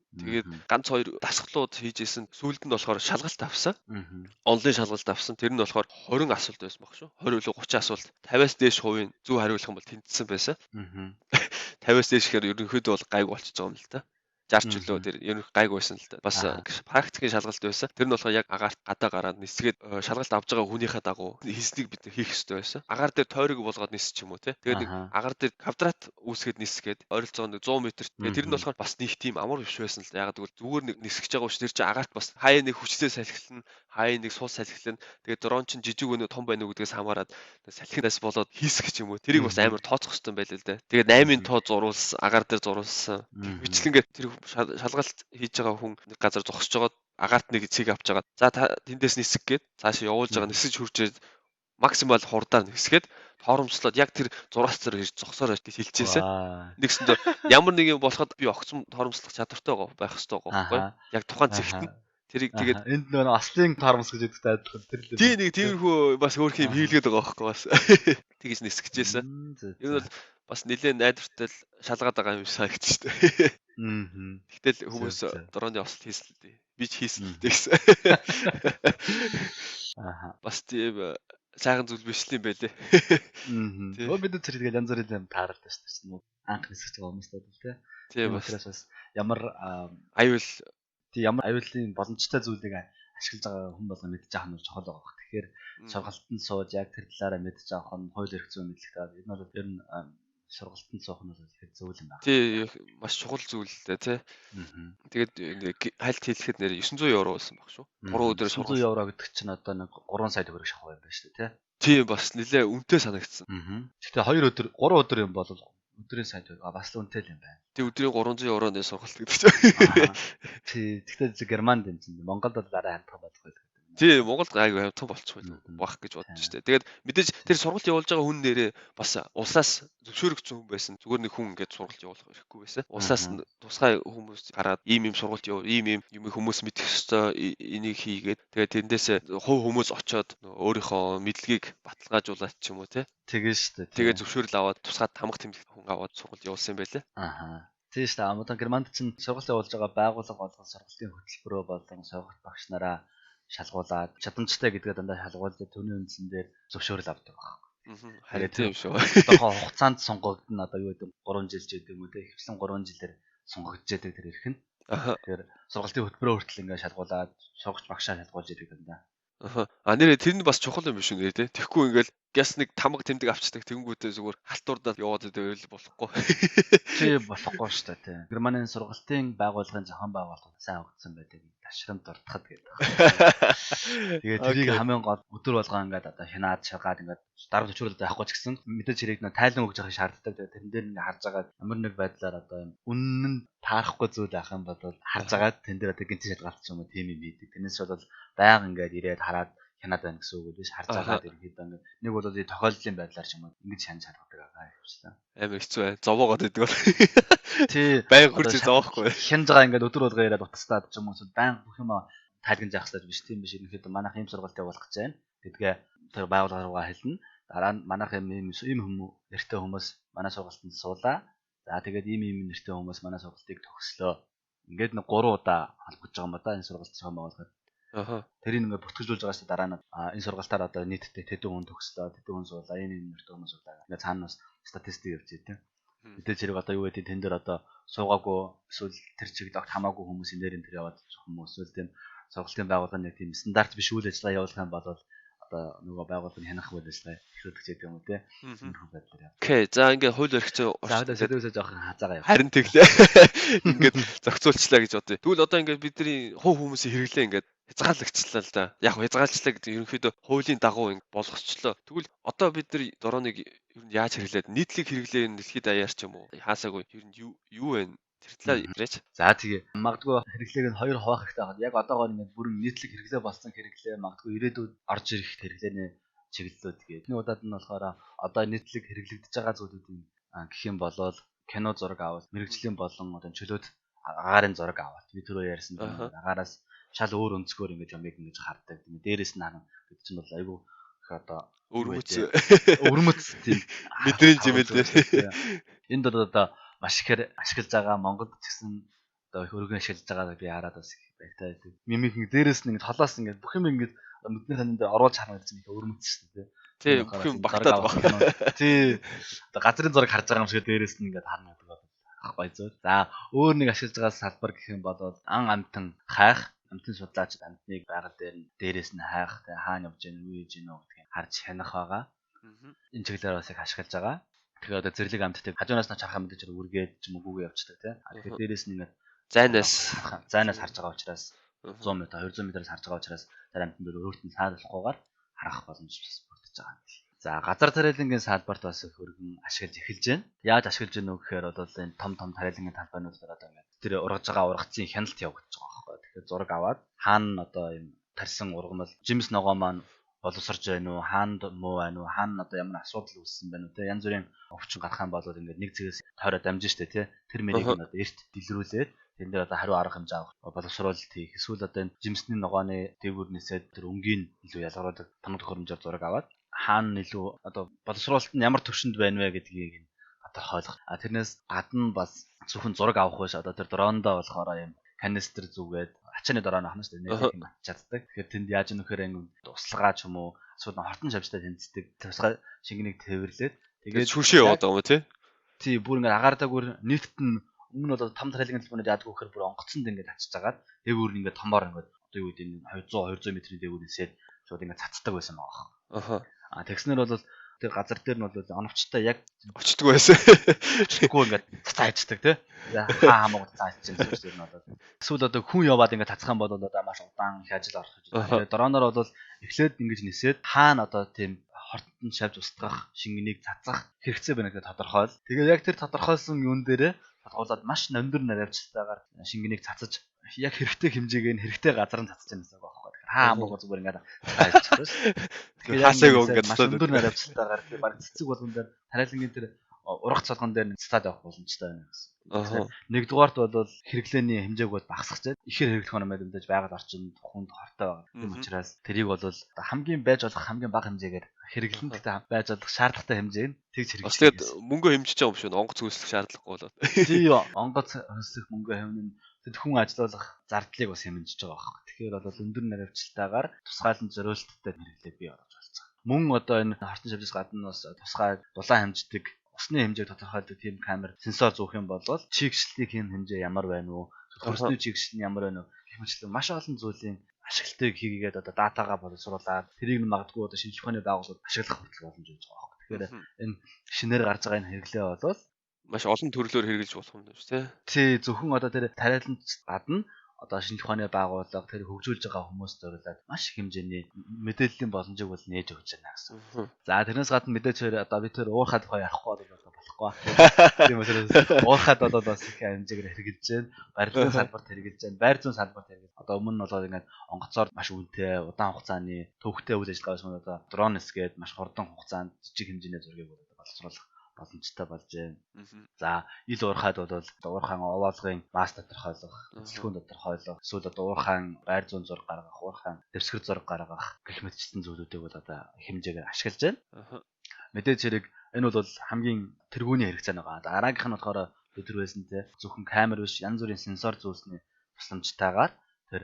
Тэгээд ганц 2 дасгалууд хийжсэн. Сүүлд нь болохоор шалгалт авсан. Онлайн шалгалт авсан. Тэр нь болохоор 20 асуулт байсан баг шүү. 20 илүү 30 асуулт. 50-аас дээш хувийн зөв хариулах юм бол тэнцсэн байсан. 50-аас дээш гэхээр ерөнхийдөө бол гайг болчихж байгаа юм л та. 60 чөлөө тэр ер нь гайг байсан л да. Бас практикийн шалгалт байсан. Тэр нь болохоор яг агаарт гадаа гараад нисгээд шалгалт авж байгаа хүнийхээ дагуу хийснийг бид хийх хэрэгтэй байсан. Агаар дээр тойрог болгоод нисч юм уу те. Тэгээд нэг агаар дээр квадрат үүсгээд нисгээд ойролцоогоо 100 м. Тэгээд тэр нь болохоор бас нэг тийм амар биш байсан л да. Яг тэгвэл зүгээр нэг нисгэж байгаа учраас тэр чинь агаарт бас хаяа нэг хүчлээ салхилна, хаяа нэг суул салхилна. Тэгээд дрон чинь жижиг өнөө том байна уу гэдгээс хамаарат салхинаас болоод хийсгэж юм уу. Тэрийг бас амар тооцох хэрэгтэй байлаа л да. Тэгээд 8-ын тоо зуруулсан, агаар дээр зуруулсан. Бичлэн ингээд тэр шалгалт хийж байгаа хүн нэг газар зогсож байгаа агаарт нэг цэг авч байгаа. За та тэндээс нисэх гээд цаашаа явуулж байгаа нисэж хуржээд максимал хурдаар нисгээд торомслоод яг тэр зураас зэрэг ирж зогсоор гэж хэлчихсэн. Нэгсэндээ ямар нэг юм болоход би огцом торомслох чадвартай байх хэрэгтэй байгаа байхгүй. Яг тухайн цэгт нь тэрийг тэгээд энд нөгөө аслын торомс гэж яддаг тайлбар тэр л. Тий нэг тиймэрхүү бас өөр юм хийлгээд байгаа байхгүй бас. Тэгэж нисгэжсэн. Энэ бол бас нэлээд найдвартай шалгаад байгаа юм санагч шүү дээ. Тэгтэл хүмүүс дроны ослт хийсэн л дээ. Би ч хийсэн л дээ гэсэн. Бас тийм сайхан зүйл биш юм байлээ. Өө бид тэр тэгэл янз бүрийн тааралтай шүү дээ. Анх нисгэж байгаа хүмүүст бол тийм бас ямар аюул аюулын боломжтой зүйлийг ашиглаж байгаа хүн болгоо мэдж байгаа нь чухал байгаа. Тэгэхээр сургалтанд сууж яг тэр талаараа мэдж авах нь хууль эрх зүйн мэдлэгтэй. Энэ бол ер нь сургалтанд суух нь бол их зөв юм байна. Тий, маш чухал зүйл л дээ, тий. Тэгээд хальт хэлэхэд нэр 900 евро байсан баг шүү. 3 өдөр сургууль 900 евро гэдэг чинь одоо нэг 3 сая төгрөг шахах юм байна шүү, тий. Тий, бас нэлээ үнэтэй санагдсан. Гэхдээ 2 өдөр 3 өдөр юм бол өдрийн сайн төгрөг бас л үнэтэй юм байна. Тэг өдрийн 300 евроны сургалт гэдэг чинь. Тий, гэхдээ Германд юм чинь Монголд бол арай хандах болох байх. Тий, Монголд айгүй хямдхан болчихгүй байх гэж бодож штэ. Тэгээд мэдээж тэр сургалт явуулж байгаа хүн нэрээ бас улсаас зөвшөөрөгдсөн хүн байсан. Зүгээр нэг хүн ингээд сургалт явуулах хэрэггүй байсан. Улсаас тусгай хүмүүс гараад ийм сургалт явуул, ийм юм хүмүүс мэдэх ёстой, энийг хийгээд тэгээд тэндээс хувь хүмүүс очоод өөрийнхөө мэдлэгийг баталгаажуулаад ч юм уу тий. Тэгээ штэ. Тэгээд зөвшөөрөл аваад тусгаад хамаг тэмдэг хүн аваад сургалт явуулсан юм байлээ. Тийм шүү дээ. Одоо Германд чинь сургалт явуулж байгаа байгууллага болгон сургалтын хөтөлбөрөө болон сургалт багш нараа шалгуулад чадамжтай гэдгээ дандаа шалгуулж түүний үндсэн дээр зөвшөөрөл авдаг байна. Харин тийм шүү. Одоо хугацаанд сонгогдно одоо юу гэдэг 3 жил ч гэдэг юм уу те хэвсэн 3 жилээр сонгогдож яадаг тэр ирэх нь. Тэгэхээр сургалтын хөтөлбөрөө хүртэл ингээ шалгуулад сургагч багшаа шалгуулж яадаг дандаа. Нэрээ тэр нь бас чухал юм биш үү нэрээ те. Тэгэхгүй ингээл гяс нэг тамга тэмдэг авчдаг тэгэнгүүтээ зүгээр халтуурдаад яваад байвал болохгүй. Тийм болохгүй шүү дээ те. Германы сургалтын байгууллагын зохион байгуулалт сайн өгдсөн байдаг. Ташрамд дуртахад гэдэг. Тэгээд тэрийг хамгийн гол өдөр болгоо ингээд одоо хянаад шалгаад ингээд дараа төчрөлд авахгүй ч гэсэн мэдээж хэрэг нэ тайлан өгж явах шаарддаг. Тэгээд тэрэн дээр ингээд харж байгаа ямар нэг байдлаар одоо юм үнэн нь таарахгүй зүйл ах юм бол харж агаад тэн дээр одоо гинт шалгалт ч юм уу тийм юм хийдэг. Тэрнээс бол байнга ингээд ирээд хараад хянаад байна гэсэн үг биш харж агаад ирэхэд ингээд нэг бол тохиолдлын байдлаар ч юм уу ингэж шань шалгадаг байгаа юм шиг байна. Амар хэцүү бай. Зовоогоод идэг бол. Тий. Баян хурц зовоохгүй. Хянж байгаа ингээд өдөр болго яриад утастаад ч юм уу баян бүх юм тайлгнаж явах биш тийм биш. Ерөнхийдөө манайх ийм сургалт явуулах гэж байна. Гэдгээ тэр байгууллага руугаа хэлнэ. Дараа нь манайх ийм хүмүүс нэртэй хүмүүс манай сургалтанд суулаа. За тэгээд ийм нэртэй хүмүүс манай сургалтыг төгслөө. Ингээд нэг 3 удаа холбож байгаа юм да энэ сургалт зохион байгуулахад. Тэрийг ингээд бүртгэжүүлж байгаа шүү дараа нь энэ сургалтаар одоо нийтдээ тэдэн хүн төгслөө, тэдэн хүн суулаа, ийм нэртэй хүмүүс суулаа. Ингээд цаанаас статистик явж идэв. Мэдээж хэрэг одоо юу гэдэг тэн дээр одоо суугаагүй эсвэл тэр чигт огт хамаагүй хүмүүсийн нэрэн тэр яваад хүмүүс эсвэл тийм сургалтын байгууллагын нэг тийм стандарт биш үйл ажиллагаа явуулах юм бол одоо нөгөө байгууллагын хянах үйл ажиллагаа эхлүүлдэг ч юм уу те. Тиймэрхүү байдлаар яа. Окей. За ингээд хууль эрх зүйн сэдвээсээ жоохон хазаагаа яа. Харин тэглээ. Ингээд зохицуулчлаа гэж бодъё. Тэгвэл одоо ингээд бидний хувь хүмүүсийн хэрэглээ ингээд хязгаарлагчлаа л да. Яг хязгаарлалчлаа гэдэг ерөнхийдөө хуулийн дагуу ингэ болгоцчлоо. Тэгвэл одоо бид нар дроныг ер нь яаж хэрэглээд нийтлэг хэрэглээ дэлхийд даяар ч юм уу хаасаагүй ер нь юу вэ? Тэр талаар яриач. За тэгээ магадгүй хэрэглээг нь хоёр хуваах хэрэгтэй байна. Яг одоогоор ингээд бүрэн нийтлэг хэрэглээ болсон хэрэглээ магадгүй ирээдүйд орж ирэх хэрэглээний чиглэлүүд гээд. Нэг удаад нь болохоор одоо нийтлэг хэрэглэгдэж байгаа зүйлүүдийн гэх юм болол кино зураг авал, мэрэгжлийн болон одоо чөлөөт агаарын зураг авал. Би түрүү ярьсан юм. Агаараас шал өөр өнцгөр ингэж ямиг ингэж хардаг. Тийм дээрээс нь харна гэдэг чинь бол айгүй их одоо өрмөц тийм бидний жимэл дээр. Энд одоо маш ихээр ашиглаж байгаа Монголд ч гэсэн одоо их өргөн ашиглаж байгааг би хараад бас их баяртай байдаг. Мимик дээрээс нь ингэж холоос ингэж бүх юм ингэж мэдний ханан дээр оруулж харна гэсэн их өрмөц шүү дээ. Тийм бүх юм багтаад байгаа. Тий. Одоо газрын зураг харж байгаа юм шиг дээрээс нь ингэж харна гэдэг бол Гоё зүйл. За өөр нэг ашиглаж байгаа салбар гэх юм бол ан амтан хайх, амтан судлаач амтныг байгаль дээр нь дээрээс нь хайх, тэгээ хаана явж гин үү гэж нөө гэдгийг харж хянах байгаа. Энэ чиглэлээр бас их ашиглаж байгаа. Тэгэхээр одоо зэрлэг амттыг хажуунаас нь чархаа мэдээж үргээд ч юм уу гүгээ явчихдаг тийм. Тэгэхээр дээрээс нь ингээд зайнаас харж байгаа учраас 100 м 200 м-аас харж байгаа учраас тэр амтан дээр өөрт нь саадахгүйгээр харах боломж бас бүрдэж байгаа юм. За газар тариалангийн салбарт бас их өргөн ашиглаж эхэлж байна. Яаж ашиглаж байна вэ гэхээр бол энэ том тариалангийн талбайнуудаар одоо ингээд тэр ургаж байгаа ургацын хяналт явагдаж байгаа байхгүй. Тэгэхээр зураг аваад хаана одоо юм тарьсан ургамал жимс ногоо маань боловсрж байна уу, хаанд муу байна уу, хаана одоо ямар асуудал үүссэн байна уу те янз бүрийн өвчин гарах юм бол ингээд нэг зэгээс тойроод дамжин штэ те тэр мэрийг нь одоо эрт дэлгэрүүлээд тэн дээр одоо хариу арга хэмжээ авах боловсруулалт хийх эсвэл одоо энэ жимсний ногооны дээгүүрнээсээ тэр өнгийн илүү ялгаруулдаг тоног төхөөрөмжөөр зураг аваад хаана илүү одоо боловсруулалт нь ямар төвшөнд байна вэ гэдгийг тодорхойлох. Тэрнээс гадна бас зөвхөн зураг авах биш одоо тэр дрондоо болохоор юм канистр зүгээд ачааны дороо нахна шүү дээ. Нэг юм чаддаг. Тэгэхээр тэнд яаж нөхөр ингэ туслага ч юм уу эсвэл хортон шавжтай тэнцдэг. Тусгай шингэнийг тээвэрлээд тэгээд шүүшээ яваад байгаа юм тий. Тий бүр ингэ агаардаг бүр нийтд нь өмнө нь бол том тариалангийн талбарт яадаг вөхөр бүр онгоцонд ингэ ачиж агаад дээгүүр нь ингэ томоор ингэ одоо юу гэдэг нь 200 м-ийн дээгүүрээсээ шууд ингэ цацдаг байсан байгаа. Тэгснэр бол тэр газар дээр нь бол оновчтой яг очдөг байсан. Тэггүй ингээд цааждаг тий. Хаа хамаагүй цааж чинь зүйл нь бол эсвэл одоо хүн яваад ингээд цацах юм бол одоо маш удаан их ажил орох гэж байна. Тэгээд дроноор бол эхлээд ингэж нисээд хаана одоо тийм хортон шавж устгах, шингэнийг цацах хэрэгцээ байна гэдэг тодорхойл. Тэгээд яг тэр тодорхойлсон юун дээрээ татгуулаад маш номдор наривчлалтаагаар шингэнийг цацаж яг хэрэгтэй хэмжээг нь хэрэгтэй газар нь цацаж байгаа байхгүй. Хамаагүй зүгээр ингээд цааждаг шүү. Тэгэхээр хасаг ингээд маш өндөр наривчлалтаагаар тэр баг цэцэг болгон дээр тариалангийн тэр ургац цолгон дээр цацаад явах боломжтой байна гэсэн. Нэгдүгээрт бол хэрэглээний хэмжээг бол багасгах чинь ихээр хэрэглэх юм мэдээж байгаль орчинд хүнд хортой байгаа. Тийм учраас тэрийг бол хамгийн байж болох хамгийн бага хэмжээгээр хэрэглэнтэй байж болох шаардлагатай хэмжээг нь тэгж хэрэглэх. Тэгээд мөнгө хэмжиж байгаа юм шүү. Онгоц хөөслөх шаардлагагүй болоод. Тийм онгоц хөөслөх мөнгө хэмнэн хүн ажиллах зардлыг бас хэмжиж байгаа байхгүй. Тэгэхээр бол өндөр наривчлалтаагаар тусгаалan зориулттай хэрэглээ бий болгож болцсон. Мөн одоо энэ хортон шавжаас гадна бас тусгай дулаан хэмждэг усны хэмжээг тодорхойлдог тийм камер сенсор зүүх юм бол чигшлтийг хийн хэмжээ ямар байна уу? Хөрсний чигшил нь ямар байна уу? Гэх мэтлэн маш олон зүйлийн ашиглалтыг хийгээд одоо датагаа боловсруулаад тэрийг нь магадгүй одоо шинжлэх ухааны дагуулууд ашиглах хүртэл боломж өгч байгаа байхгүй. Тэгэхээр энэ шинээр гарч байгаа энэ хэрэглээ бол маш олон төрлөөр хэрэгжилж болох юм шүү тий. Тий зөвхөн одоо тэр тариаланд гадна одоо шинжлэх ухааны байгууллага тэр хөгжүүлж байгаа хүмүүс зориулаад маш их хэмжээний мэдээллийн боломжийг бол нээж өгч байна гэсэн. За тэрнээс гадна мэдээж одоо би тэр уурхад тухай ярихгүй болохгүй. Тийм учраас уурхад бол бас их хэмжээгээр хэрэгжилж байна. Барилгын салбарт хэрэгжилж байна. Байр зүйн салбарт хэрэгжилж. Одоо өмнө нь бол ингээд онгоцоор маш үнэтэй удаан хугацааны төвөгтэй үйл ажиллагаа байсан одоо дронес гээд маш хурдан хугацаанд жижиг хэмжээний зургийг боловсруулах боломжтой болж байна. За ил уурхайд бол уурхайн овоолгын мас тодорхойлох, зөвлөхөн тодорхойлох, эсвэл одоо уурхайн байр зүйн зураг гаргах, уурхайн дэвсгэр зураг гаргах гэх мэтчилсэн зүйлүүдийг бол одоо хэмжээгээр ашиглаж байна. Мэдээж хэрэг энэ бол хамгийн тэргүүний хэрэгцээ байгаа. Дараагийнх нь болохоор өдөр байсан те зөвхөн камер биш янз бүрийн сенсор зүйлсний тусламжтайгаар тэр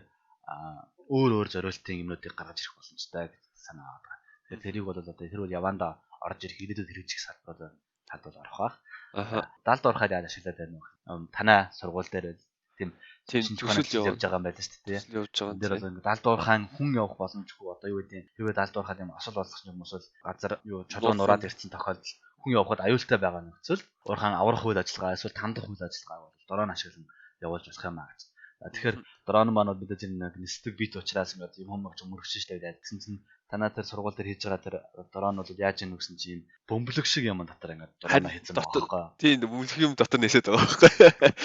өөр зориултын юмнуудыг гаргаж ирэх боломжтой гэж санаа байна. Тэгэхээр тэрийг бол одоо тэр бол явандаа орж ирэх ирээдүйд хэрэгжих салбарууд тад бол орох бах. Далд ороход яаж ашиглаад байна вэ? Танай сургууль дээр тийм төсөл явж байгаа юм байна шүү дээ. Явж байгаа. Тэр бол далд уурхайн хүн явах боломжгүй одоо юу гэдэг нь далд уурхад юм осол болгох юм эсвэл газар юу чулуун нураад ирсэн тохиолдол хүн явахад аюултай байгаа нөхцөл уурхайн аврах үйл ажиллагаа эсвэл тандах үйл ажиллагаа бол дрон ашиглан явуулж болох юм аа гэж. Тэгэхээр дрон маань бол мэдээж нэг нисдэг бит учраас ингээд юм хүмүүс мөрөгч штэ гэсэн чинь танаа тэр сургууль дээр хийж байгаа тэр дрон бол яаж ийн гэсэн чинь бөмбөлөг шиг юм дотор ингээд дрон хийсэн байгаа. Тийм бөмбөлөг юм дотор нээсээд байгаа байхгүй.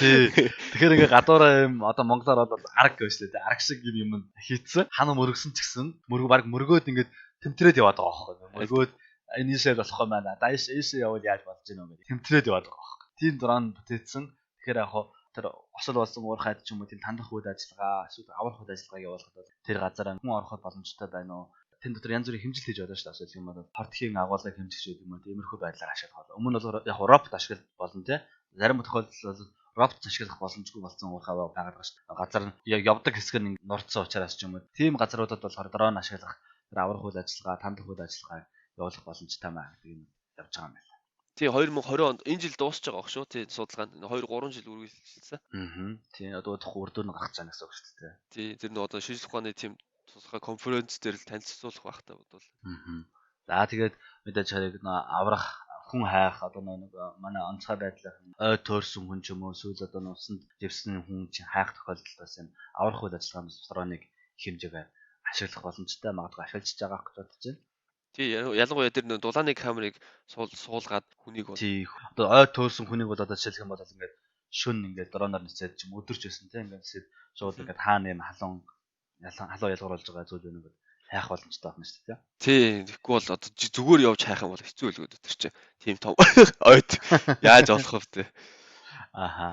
Тий. Тэгэхээр ингээд гадуураа юм одоо монголоор бол арга гэж шүү дээ. Арга шиг юм хийцэн хана мөрөгсөн ч гэсэн баг мөргөөд ингээд тэмтрээд яваад байгаа байхгүй. Мөргөөд энэ ийшээ болох юм байна. Дааш ийшээ явал яаж болж гэнэ үү гэдэг тэмтрээд яваад байгаа байхгүй. Тийм дрон бүтээсэн. Тэгэхээр яг тэр осол болсон уурхайд ч юм уу тийм тандах үйл ажиллагаа эсвэл аврах үйл ажиллагааг явуулахад бол тэр газараа хүн ороход боломжтой байна уу? Тэн дотор янз бүрийн хэмжилт хийж байгаа шүү дээ. Тийм бол хортхийн агуулгыг хэмжих гэдэг юм уу? Тиймэрхүү байдлаар ашиглах. Өмнө нь бол яг робот ашиглах болно те. Зарим тохиолдолд бол робот ашиглах боломжгүй болсон уурхай байгаад байгаа шүү дээ. Газар нь яг явдаг хэсэг нь нурцсан учраас ч юм уу. Тийм газруудад болохоор дрон ашиглах тэр аврах үйл ажиллагаа, тандах үйл ажиллагаа явуулах боломжтой маа гэдэг юм явж байгаа юм байна. Тий 2020 онд энэ жил дуусч байгаа ах шүү. Тий судалгаа нь 2 3 жил үргэлжилсэн. Тийм одоо үр дүн гарах гэж байгаа гэсэн үг шүү дээ. Тий тэр нэг одоо шинжлэх ухааны тим тусгай конференц дээр л танилцуулах байх та бодвол. За тэгээд мэдээж харыг аврах хүн хайх одоо нэг манай онцгой байдлаар ой төөрсөн хүн ч юм уу эсвэл одоо нусанд живсэн хүн чинь хайх тохиолдолд бас энэ аврах үйл ажиллагааны дроныг хэмжээгээр ашиглах боломжтой магадгүй ашиглаж байгаа гэж бодож байна. Тий ялангуяа тэр нэг дулааны камерыг суулгаад хүнийг бол Тий одоо ой төөрсөн хүнийг бол одоо жишээлх юм бол ингээд шүн ингээд дроноор нисээд ч юм өдөрч байсан тийм ингээд нисээд шууд ингээд хаана юм халуун ялгаруулж байгаа зүйл байна гэдэг хайх боломжтой байна шүү дээ. тий тэгэхгүй бол одоо зүгээр явж хайх юм бол хэцүү үлгүүд өтер чинь. Тийм том ойд яаж болох вэ те. Аха.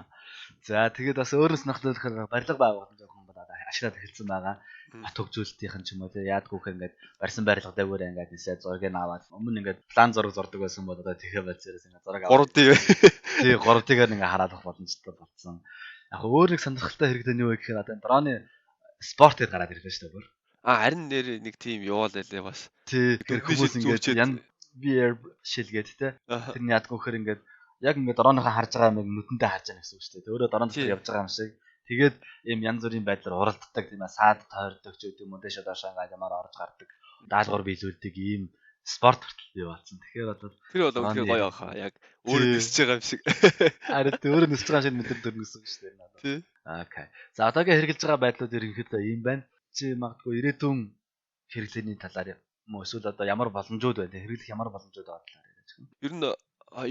За тэгээд бас өөрөөс нөхцөлөхөр барилга байгуулах жоохон бол ашиглаад эхэлсэн байгаа. Бат хөгжүүлэлтийн ч юм уу те яадгүй хэ ингээд барьсан барилга дээгүүр ингээд нисээд зургийг аваад өмнө ингээд план зураг зурдаг байсан бол одоо тэгэхээр байцээрээс ингээд зураг аваад 3D тий 3D-гээр ингээд хараад авах боломжтой болсон. Яг өөр нэг сонирхолтой хэрэглээ нь юу вэ гэхээр одоо дроны спорт гэж гараад ирлээ шүү дээ бүр. харин нэр нэг тийм яваал байлээ бас. Тий тэр хүмүүс ингээд ян VR шилгээд те тэрний яадгүй хэр ингээд яг ингээд дроныхаа харж байгаа юм нүдэндээ харж байгаа гэсэн үг шүү дээ. Өөрөө дрон дээр явж байгаа юм шиг. Тэгээд ийм янз бүрийн байдлаар уралддаг тийм ээ саад тойрдог ч үгүй юм уу дэше доошоо ингээд ямар орж гардаг. Даалгавар биелүүлдэг ийм спорт хүртэл бий болсон. Тэгэхээр одоо тэр бол үнэхээр гоё ахаа. Яг өөрөө нисэж байгаа юм шиг. харин өөрөө нисэж байгаа шиг мэдэр дөрнөсөн шүү дээ надад. Тий. Окей. За одоогийн хэрэгжилж байгаа байдлууд ерөнхийдөө ийм байна. Чи магадгүй ирээдүйн хэрэглээний талаар юм уу эсвэл одоо ямар боломжууд байна хэрэглэх ямар боломжууд байгаа талаар яриач гэнэ. Ер нь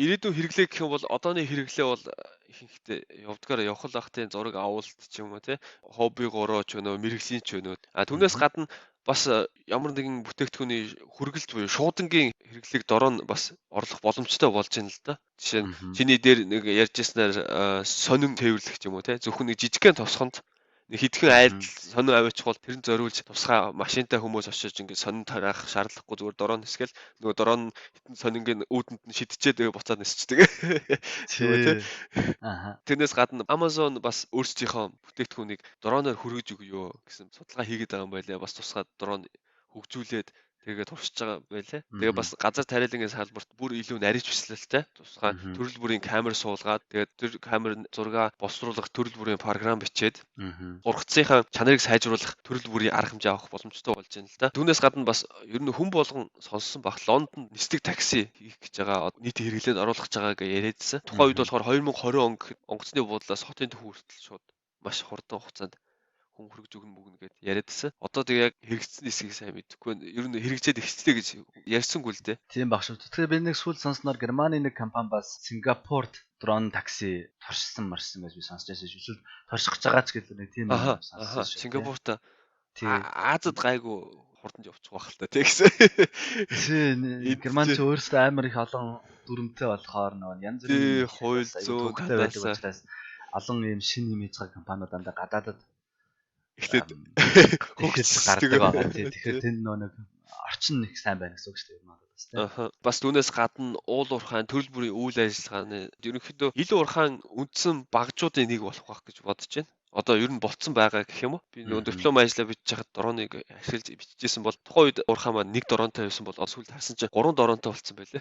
ирээдүйн хэрэглээ гэх юм бол одооны хэрэглээ бол ихэнхдээ явдгаар явах л ахтын зураг авалт ч юм уу тий хоббигоороо ч өнөө мэрэгжлийн ч өнөө түүнээс гадна бас ямар нэгэн бүтээгдэхүүний хүргэлт буюу шуудангийн хэрэглээг дороо бас орлох боломжтой болж байна л да. Жишээ нь чиний дээр нэг ярьжсэнээр сонин тээвэрлэх ч юм уу тий зөвхөн нэг жижигхэн тосгонд нэг хитгэн айлд сонин аваачих бол тэр нь зориулж тусгай машинтай хүмүүс очиж ингээд сонин тараах шаардлагагүй зүгээр дороо нисгээл нөгөө дороо нь хитэн сонингийн үүдэнд нь шидчээд тэгээ буцаад нисчдэг. Тий. Аха. Тэрнээс гадна Amazon бас өөрсдийнхөө бүтээгдэхүүнийг дроноор хүргэж өгөө гэсэн судалгаа хийгээд байгаа юм байлаа. Бас тусгай дрон хөгжүүлээд тэгээд туршиж байгаа байлаа. Тэгээ бас газар тариалангийн салбарт бүр илүү нарийнч бичлэлтэй тусгай төрөл бүрийн камер суулгаад тэгээд тэр камер зураг боловсруулах төрөл бүрийн програм бичээд ургацынхаа чанарыг сайжруулах төрөл бүрийн арга хэмжээ авах боломжтой болж байна л да. Түүнээс гадна бас ер нь хүн болгон сонссон баг Лондонд нисдэг такси хийх гэж байгаа нийтийн хэрэглээнд оруулах гэж байгааг яриадсан. Тухайн үед болохоор 2020 он гэхэд онгоцны буудлаас хотын төв хүртэл шууд маш хурдан хугацаанд хүн хүргэж өгнө мөгнө гэд яриадсан. Одоо тэгээ яг хэрэгжсэн эсэхийг сайн мэдэхгүй. Ер нь хэрэгжээд эхэллээ гэж ярьсангүй л дээ. Тийм баг шүү. Тэгэхээр би нэг сүүл сонсноор Германы нэг компани бас Сингапурт дрон такси туршсан марсан гэж би сонсч байсан шүү. Эсвэл турших гэж байгаа ч гэдэг нэг тийм сонссон шүү. Сингапурт Азад гайгүй хурдан явчих байх л та тэгсэн. Тийм Герман ч өөрсдөө амар их олон дүрмтэй болохоор нөгөө янз бүрийн хууль зүйн гадаас олон ийм шинэ юм хийж байгаа компаниуд дандаа гадаадад эхлээд гардаг байгаа тийм. Тэгэхээр тэнд нэг орчин их сайн байна гэсэн үг шүү дээ надад бас тийм. Бас түүнээс гадна уул уурхайн төрөл бүрийн үйл ажиллагааны ерөнхийдөө илүү уурхайн үндсэн багжуудын нэг болох байх гэж бодож байна. Одоо ер нь болцсон байгаа гэх юм уу? Би нөгөө диплом ажиллаа бичиж хахад дроныг ашиглаж бичижсэн бол тухайн үед уурхайн маань нэг дронтой байсан бол сүүлд харсан чинь 3 дронтой болцсон байлээ.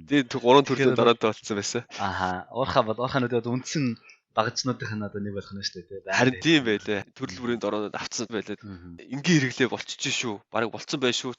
Тэгээд 3 төрлийн дронтой болцсон байсан. Аха. Уурхаанууд үндсэн багцнуудын одоо нэг болох нь шүү дээ. Харин тийм байлээ. Төрөл бүрийн дороонод авцсан байлаа. Энгийн хэрэглээ болчихж шүү. Бараг болцсон байх шүү.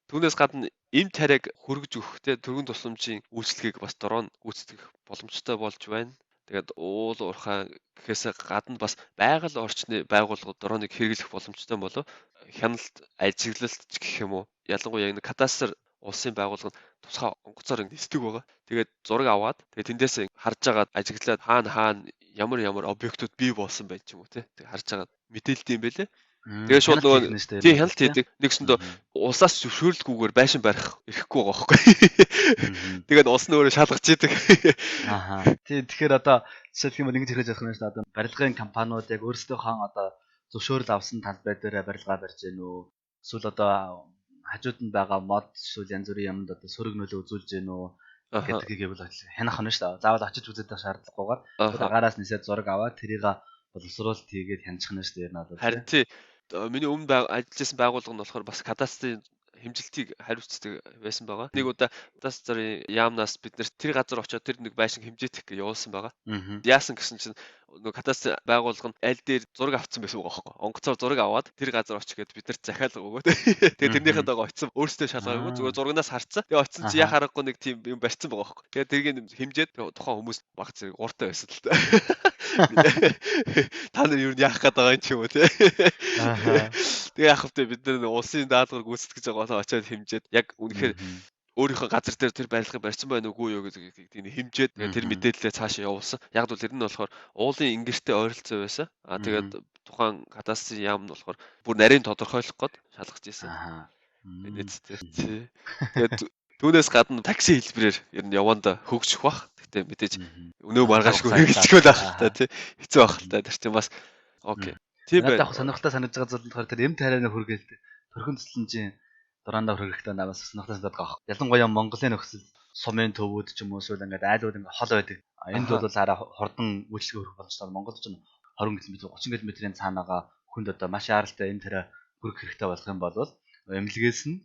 Түүнээс гадна эм тариаг хөргөж өгөхтэй төргөн тусламжийн үйлчлэгийг бас дрон гүйцэтгэх боломжтой болж байна. Тэгээд уул уурхай гэхээс гадна бас байгаль орчны байгууллагууд дроныг хэрэглэх боломжтой болов. Хяналт, ажиглалт гэх юм уу? Ялангуяа энэ кадастр улсын байгууллага нь тусгай онгоцоор нисдэг байгаа. Тэгээд зураг аваад тэгээд тэндээс харж агаад ажиглаад хаана ямар объектууд бий болсон байж юм уу те. Тэгээд харж агаад мэдээлдэг юм байлээ. Тэгээд шууд нөгөө тийм хяналт хийдэг. Нэгсэндээ усаас зөвшөөрлгүйгээр байшин барих ирэхгүй байгаа байхгүй. Тэгээд ус нь өөрөө шалгаж идэг. Аха. Тэгэхээр одоо жишээлх юм ингэж хэлж явах юм шүү дээ. Одоо барилгын компаниуд яг өөрсдийнхөө одоо зөвшөөрөл авсан талбай дээр барилга барьж гэнэ үү? Эсвэл одоо хажууд нь байгаа мод эсвэл янз бүрийн юмд одоо сөрөг нөлөө үзүүлж гэнэ үү гэдгийг бол хянах нь шүү дээ. Заавал очиж үзэх шаардлагагүйгээр агаараас нисээд зураг аваад тэрийг боловсруулалт хийгээд хянчих нь шүү дээ надад. Харин тий миний өмнө ажиллажсэн байгууллага нь болохоор бас кадастрын хэмжилтийг хариуцдаг байсан байгаа. Нэг удаа тас зарын яамнаас бид нэр тэр газар очиод тэр нэг байшин хэмжээдэх гэж явуулсан байгаа. Яасан гэсэн чинь нөгөө катастр байгууллага нь аль дээр зураг авцсан байсан байгаа хөөхгүй. Онгоцоор зураг аваад тэр газар очиж гээд бид нарт захиалга өгөөд тэгээ тэрнийхээ дагаа очисон өөрсдөө шалгаагүй зүгээр зурагнаас харцсан. Тэгээ очисон чи яхаарахгүй нэг тийм юм барьсан байгаа хөөхгүй. Тэгээ тэрийг хэмжээд тухайн хүмүүс баг зэрэг уртай байсан л та. Та нар юу яах гээд байгаа юм ч юм уу те. Тэгээ яах вэ бид нар улсын даалгавар гүйцэтгэж байгаа очиод хэмжээд яг үнэхээр өөрийнхөө газар дээр тэр барилгыг барьсан байна уугүй юу гэдэг тийм хэмжээд тэр мэдээлэлээ цаашаа явуулсан. Яг бол тэр нь болохоор уулын ингэртэй ойролцоо байсан. Тэгээд тухайн кадастрын яам нь болохоор бүр нарийн тодорхойлох гээд шалгаж ирсэн. Тэгээд түүнээс гадна такси хэлбэрээр ер нь яванда хөгжих бах. Гэтэ мэдээж өнөө маргаашгүй хэрэглэхгүй байх та тий. Хэцүү байх л та. Тэр чинь бас окей. Тийм байна. Яг сонирхолтой санагдаж байгаа зүйл болохоор тэр эм тарианы хүргэлт төрхөн цэцлэнжийн дурандаа хүргэлтээ намаас сонирхолтой санагдаад байгаа. Ялангуяа Монголын нөхцөл сумын төвүүд ч юм уу эсвэл ингээд айлууд ингээд хол байдаг. Энд бол арай хурдан үйлчлэг өрөх боломжтой. Монголд ч 20 км 30 км-ийн цаанаага хүнд одоо маш яаралтай эм тарай хүрэх хэрэгтэй болох юм бол эмнэлгээс нь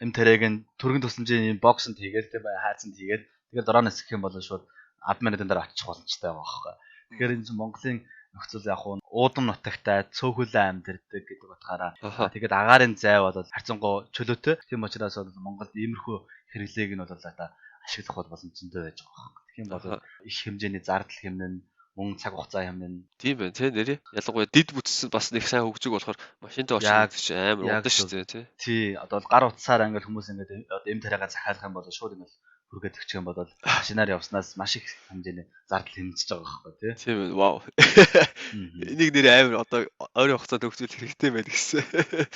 эм тарайг нь төргөн тусламжийн юм боксонд хийгээл тэ хаацанд хийгээл тэгээд дороноос гэх юм бол шууд 10 минутын дараа очих боломжтой байгаа байхгүй. Тэгэхээр энэ Монголын нөхцөл яг уу уудам нутагтай цөөхөлөө амьдэрдэг гэдэг утгаараа тэгээд агаарын зай бол харьцангуй чөлөөтэй. Тийм учраас бол Монголд иймэрхүү хэрэглээг нь бол одоо ашиглах боломжтой байж байгаа. Тэгэх юм бол их хэмжээний зардал хэмнэн мөн цаг хугацаа хэмнэн тийм байна тий нэрээ. Ялангуяа дид бүтцэд бас нэг сайн хөгжиг болохоор машинтай очиж амар удаан шүү дээ тий. Тий одоо гар утсаар ингээл хүмүүс ингээд эм тариагаа захиалах юм бол шууд ингээл хүргээд өгчих юм бол машинаар явснаас маш их хэмжээний зардал хэмжиж байгаа байхгүй тий. Тийм ээ вау. Энийг нэр амар одоо ойрын хугацаанд хөгжүүл хэрэгтэй байна гэсэн.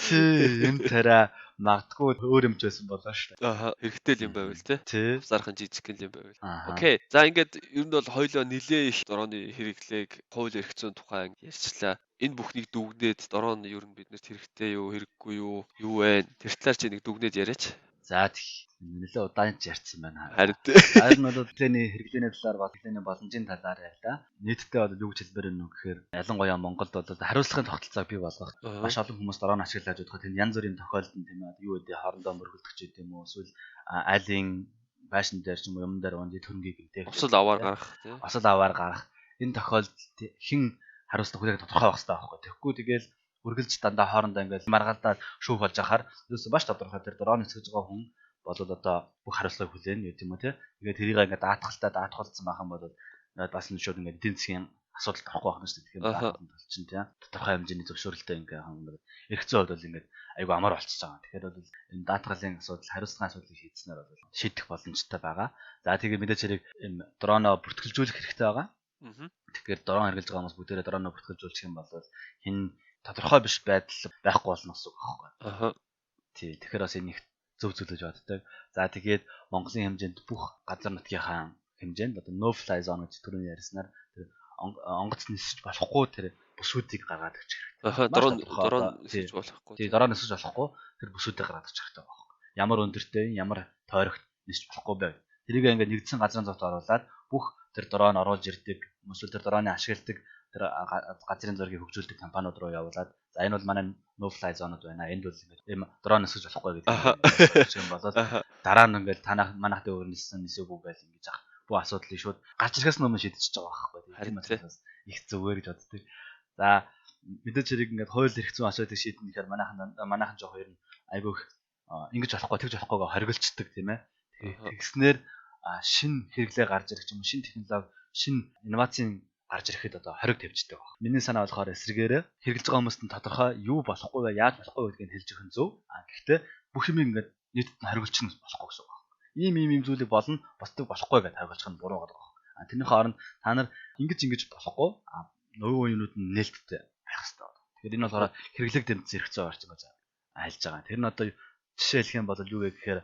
Тий эм тариа магадгүй өөр юмч байсан болоо шүү дээ. Хэрэгтэй юм байвал тий. Зархан жижиг юм байвал. Окей. За ингээд ер нь бол хоёлоо нилээ их дорооны хэрэглээг хууль эрх зүйн тухай ярьчлаа. Энэ бүхнийг дүгнээд дороо нь ер нь биднэрт хэрэгтэй юу, хэрэггүй юу, юу вэ? Тэр талаар чи нэг дүгнээд яриач. За нэлээ удаан ч ярьсан байна. Харин бол хэлний хэрэглээний талаар бол хэлний боломжийн талаар ярьлаа. Нийтдээ бол юу гэж хэлбэр нь гэхээр ялангуяа Монголд бол хариуцлагын тогтолцоог бий болгох маш олон хүмүүс дороо нь ашиглаж удаа тийм янз бүрийн тохиолдолд тийм ээ юу гэдэг хоорондоо мөргөлдөгч гэдэг юм уу эсвэл айлын байшин дээр ч юм уу юм дээр унди төрнгийг гэдэг. Осол аваар гарах тийм. Осол аваар гарах. Энэ тохиолдолд хэн хариуцлага хүлээх тодорхой байх хэрэгтэй байхгүй. Тэгэхгүй тэгэл үргэлж дандаа хоорондоо ингээд маргаалдаад шүүх болж ахаар ерөөсөө баш тодорхой тэр дороо нисгэж байгаа хүн бол одоо бүх хариуцлагыг хүлээнэ гэдэг юм уу тий. Тэгээд тэрийг ингээд даатгалцсан байх юм бол бас нь шууд ингээд эдийн засгийн асуудалд орохгүй байх нь шүү дээ. Тэгэхээр болчин тий. Тодорхой хэмжээний зөвшөөрөлтэй ингээд хамт эрх зүйн хувьд бол ингээд айгүй амар болчихж байгаа. Тэгэхээр бол энэ даатгалын асуудал, хариуцлагын асуудлыг шийдснээр бол шийдэх боломжтой байгаа. За тэгээд мэдээж хэрэг энэ дроноо бүртгэлжүүлэх хэрэгтэй байгаа. Тэгэхээр дрон хэрэглэж байгаа хүмүүс бүгдээрээ дроноо бүртгэлжүүлчих юм бол хин тодорхой биш байдал байхгүй болно гэсэн үг байхгүй. Тий, тэгэхээр бас энийг зөв зөвлөж боддог. За тэгээд Монголын хэмжээнд бүх газар нутгийнхаа хэмжээнд одоо no fly zone гэж түрүүний ярьснаар тэр онгоц нисэж болохгүй тэр бүсүүдийг гаргаад өгч хэрэгтэй. Дрон нисэж болохгүй. Тий, дрон нисэж болохгүй тэр бүсүүдийг гаргаад өгч хэрэгтэй байхгүй. Ямар өндөртэй, ямар тойрогт нисэж болохгүй байв. Тэрийг ингээд нэгдсэн газрын зовд оруулаад бүх тэр дрон оруулж ирдэг, эсвэл тэр дроны ашигладаг тэр газрын зургийг хөгжүүлдэг компаниуд руу явуулаад за энэ бол манай no fly zone-ууд байна. Энд бол ийм дрон нисэж болохгүй гэдэг юм болоод дараа нь ингээд танах манайх дээр өрнөсөн нисээгүй байл ингэж ах. Бүх асуудлыг шууд гарч ирэхээс өмнө шийдчихэж байгаа байхгүй. Тийм учраас их зүгээр гэж боддог. За мэдээж хэрэг ингээд хууль эрх зүйн асуудлыг шийдэх гэхээр манайхан жоо хоёр нь айгүй ингэж болохгүй тэгж болохгүйгээ хоригдчихдаг тийм ээ. Тэгснээр шин хэрэглээ гарч ирэх юм шин технологи шин инновацийн гарч ирэхэд одоо хориг тавьждаг баг. Миний санаа болохоор эсрэгээрээ хэрэглэж байгаа хүмүүст нь тодорхой юу болохгүй вэ, яаж болохгүй гэдгийг хэлж өгөх нь зөв. Гэхдээ бүх юм ингээд нийтэд нь хоригдчихно болохгүй гэсэн үг. Ийм зүйлийг болно, босдог болохгүй гэж хариулчих нь буруу байгаа баг. Тэрний хооронд та нар ингэж болохгүй нөгөө юмнууд нь нээлттэй байх хэрэгтэй. Тэгэхээр энэ болохоор хэрэглэг тэмцэн эрх зүйн орчин гэж айлж байгаа. Тэр нь одоо жишээ хэлэх юм бол юу вэ гэхээр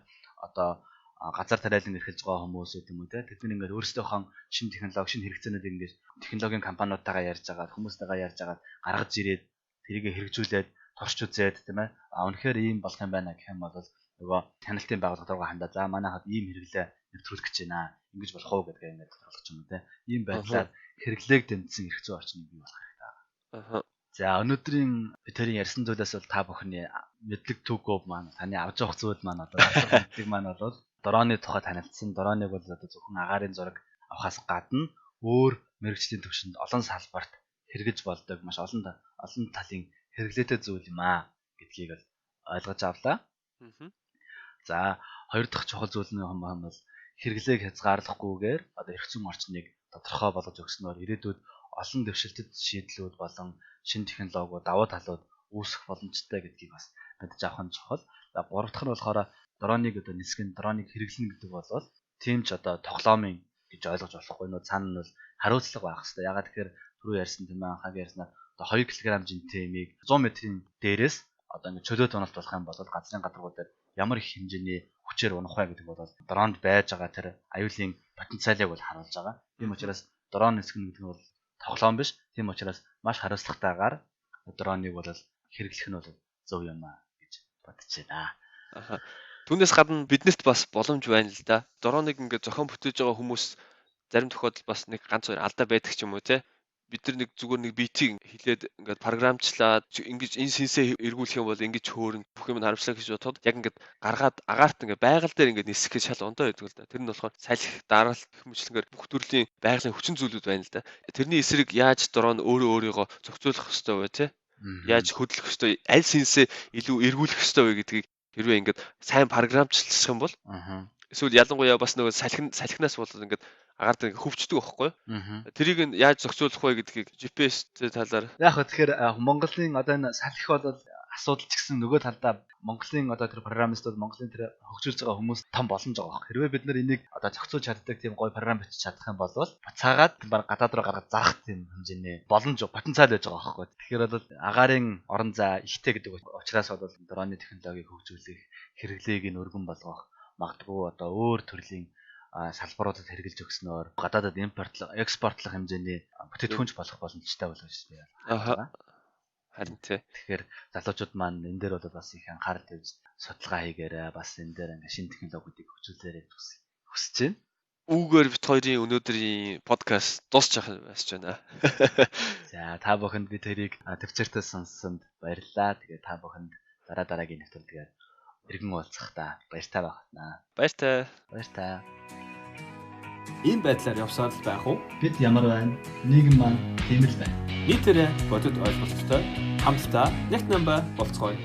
одоо газар тариалан эрхэлж байгаа хүмүүс юм уу те тэд нэг ингээд өөрсдийнхөө шинэ технологи шинэ хэрэгцээнүүдийг ингээд технологийн компаниудтайгаа ярьж байгаа хүмүүстэйгээ ярьж байгаа гаргаж ирээд тэрийг хэрэгжүүлээд турш үзээд тийм ээ үнэхээр ийм болох юм байна гэх юм бол нөгөө танилтын байгууллага руу хандаа за манайхад ийм хэрэглээ нэвтрүүлэх гэж байна ингэж болох уу гэдгээ ингээд болгож юм те ийм байдлаар хэрэглээг дэмжсэн эрх зүйн орчныг бий болгох хэрэгтэй. За өнөөдрийн бидний ярьсан зүйлээс бол та бүхний мэдлэг түүхөө маань таны авч явах зүйл маань одоо мэдлэг маань бол дорооны тухай танилцсан. Дорооныг бол одоо зөвхөн агаарын зураг авахаас гадна өөр мэрэгжлийн төвшөнд олон салбарт хэрэгж болдог маш олон талын хэрэглээтэй зүйл юм аа гэдгийг бол ойлгож авлаа. За хоёр дахь чухал зүйл нь юм бол хэрэглээг хязгаарлахгүйгээр одоо эрх зүйн орчныг тодорхой болгож өгснөөр ирээдүйд олон дэвшилтэд шийдлүүд болон шинэ технологиуд давуу талууд үүсэх боломжтой гэдгийг бас мэдж авах нь чухал. За гурав дахь нь болохоор дроныг одоо нисгэн дроныг хэрэглэнэ гэдэг бол тийм ч одоо тоглоомын гэж ойлгож болохгүй нөө цаана нь бол хариуцлага байх хэрэгтэй. Ягаад тэгэхээр түрүү ярьсан тийм ээ хагийн ярьснаар одоо 2 кг жинтэй эмийг 100 метрийн дээрээс одоо ингэ чөлөөт уналт болох юм бол газрын гадаргуудаар ямар их хэмжээний хүчээр унах вэ гэдэг бол дронд байж байгаа тэр аюулын потенциалыг бол харуулж байгаа. Тийм учраас дрон нисгэн гэдэг нь бол тоглоом биш. Тийм учраас маш хариуцлагатайгаар дроныг бол хэрэглэх нь бол зөв юм аа гэж бодож байна. Аха. Түүнээс гадна биднэрт бас боломж байна л да. Дроныг ингээд зохион бүтээж байгаа хүмүүс зарим тохиолдолд бас нэг ганц хоёр алдаа байдаг ч юм уу те. Бид нар нэг зүгээр нэг битийг хилээд ингээд програмчлаад ингэж энэ синсээ эргүүлэх юм бол ингэж хөөрн бүх юм харамчлаа гэж бодоход яг ингээд гаргаад агаарт ингээд байгаль дээр ингээд нисэх гэж шал ондоо байдаг л да. Тэр нь болохоор салхи дараалт гэх мэтлэнгээр бүх төрлийн байгалийн хүчин зүйлүүд байна л да. Тэрний эсрэг яаж дрон өөрийгөө зохицуулах ёстой вэ те? Яаж хөдлөх ёстой, аль синсээ илүү эргүүлэх ёстой вэ гэдгийг хэрвээ ингээд сайн програмчлах юм бол эсвэл ялангуяа бас нөгөө салхинаас болоод ингээд агаард ингээд хөвчдөг байхгүй. Тэрийг нь яаж зохицуулах вэ гэдгийг GPS талаар яг хөө тэгэхээр Монголын одоо энэ салхи бол асуудал ч гэсэн нөгөө талдаа Монголын одоо тэр программистууд Монголын тэр хөгжүүлж байгаа хүмүүс том боломж байгаа. Хэрвээ бид нар энийг одоо зохицуулж чаддаг тийм гоё програм бичиж чадах юм бол буцаагаад баг гадаад руу гаргаж заах тийм хэмжээний боломж потенциал байж байгаа байхгүй. Тэгэхээр бол агаарын орон зай ихтэй гэдэг учраас бол дроны технологиг хөгжүүлэх хэрэглээг нь өргөн болгох магадгүй одоо өөр төрлийн салбаруудад хэрэгжилж өгснөөр гадаадад импортлох, экспортлох хэмжээний бүтээтгүнж болох боломжтой болох шүү дээ. Харин тий. Тэгэхээр залуучууд маань энэ дээр бол бас их анхаарал тавьж судалгаа хийгээрээ бас энэ дээр ингээ шинэ технологиудыг хөгжүүлээрэй хүсэж байна. Үүгээр бит хоёрын өнөөдрийн подкаст дуусчих байж байна. За та бүхэнд би тэрийг төвчээртэй сонссонд баярлалаа. Тэгээ та бүхэнд дараагийн нэвтрүүлгээр иргэн уулзахдаа баяртай байна. Баяртай. Ийм байдлаар явсаар л байх уу? Бид ямар байна? Нийгэм маань тийм л байна. Нийтээрээ бодит ойлголттой хамтдаа нэг намба болцгоё.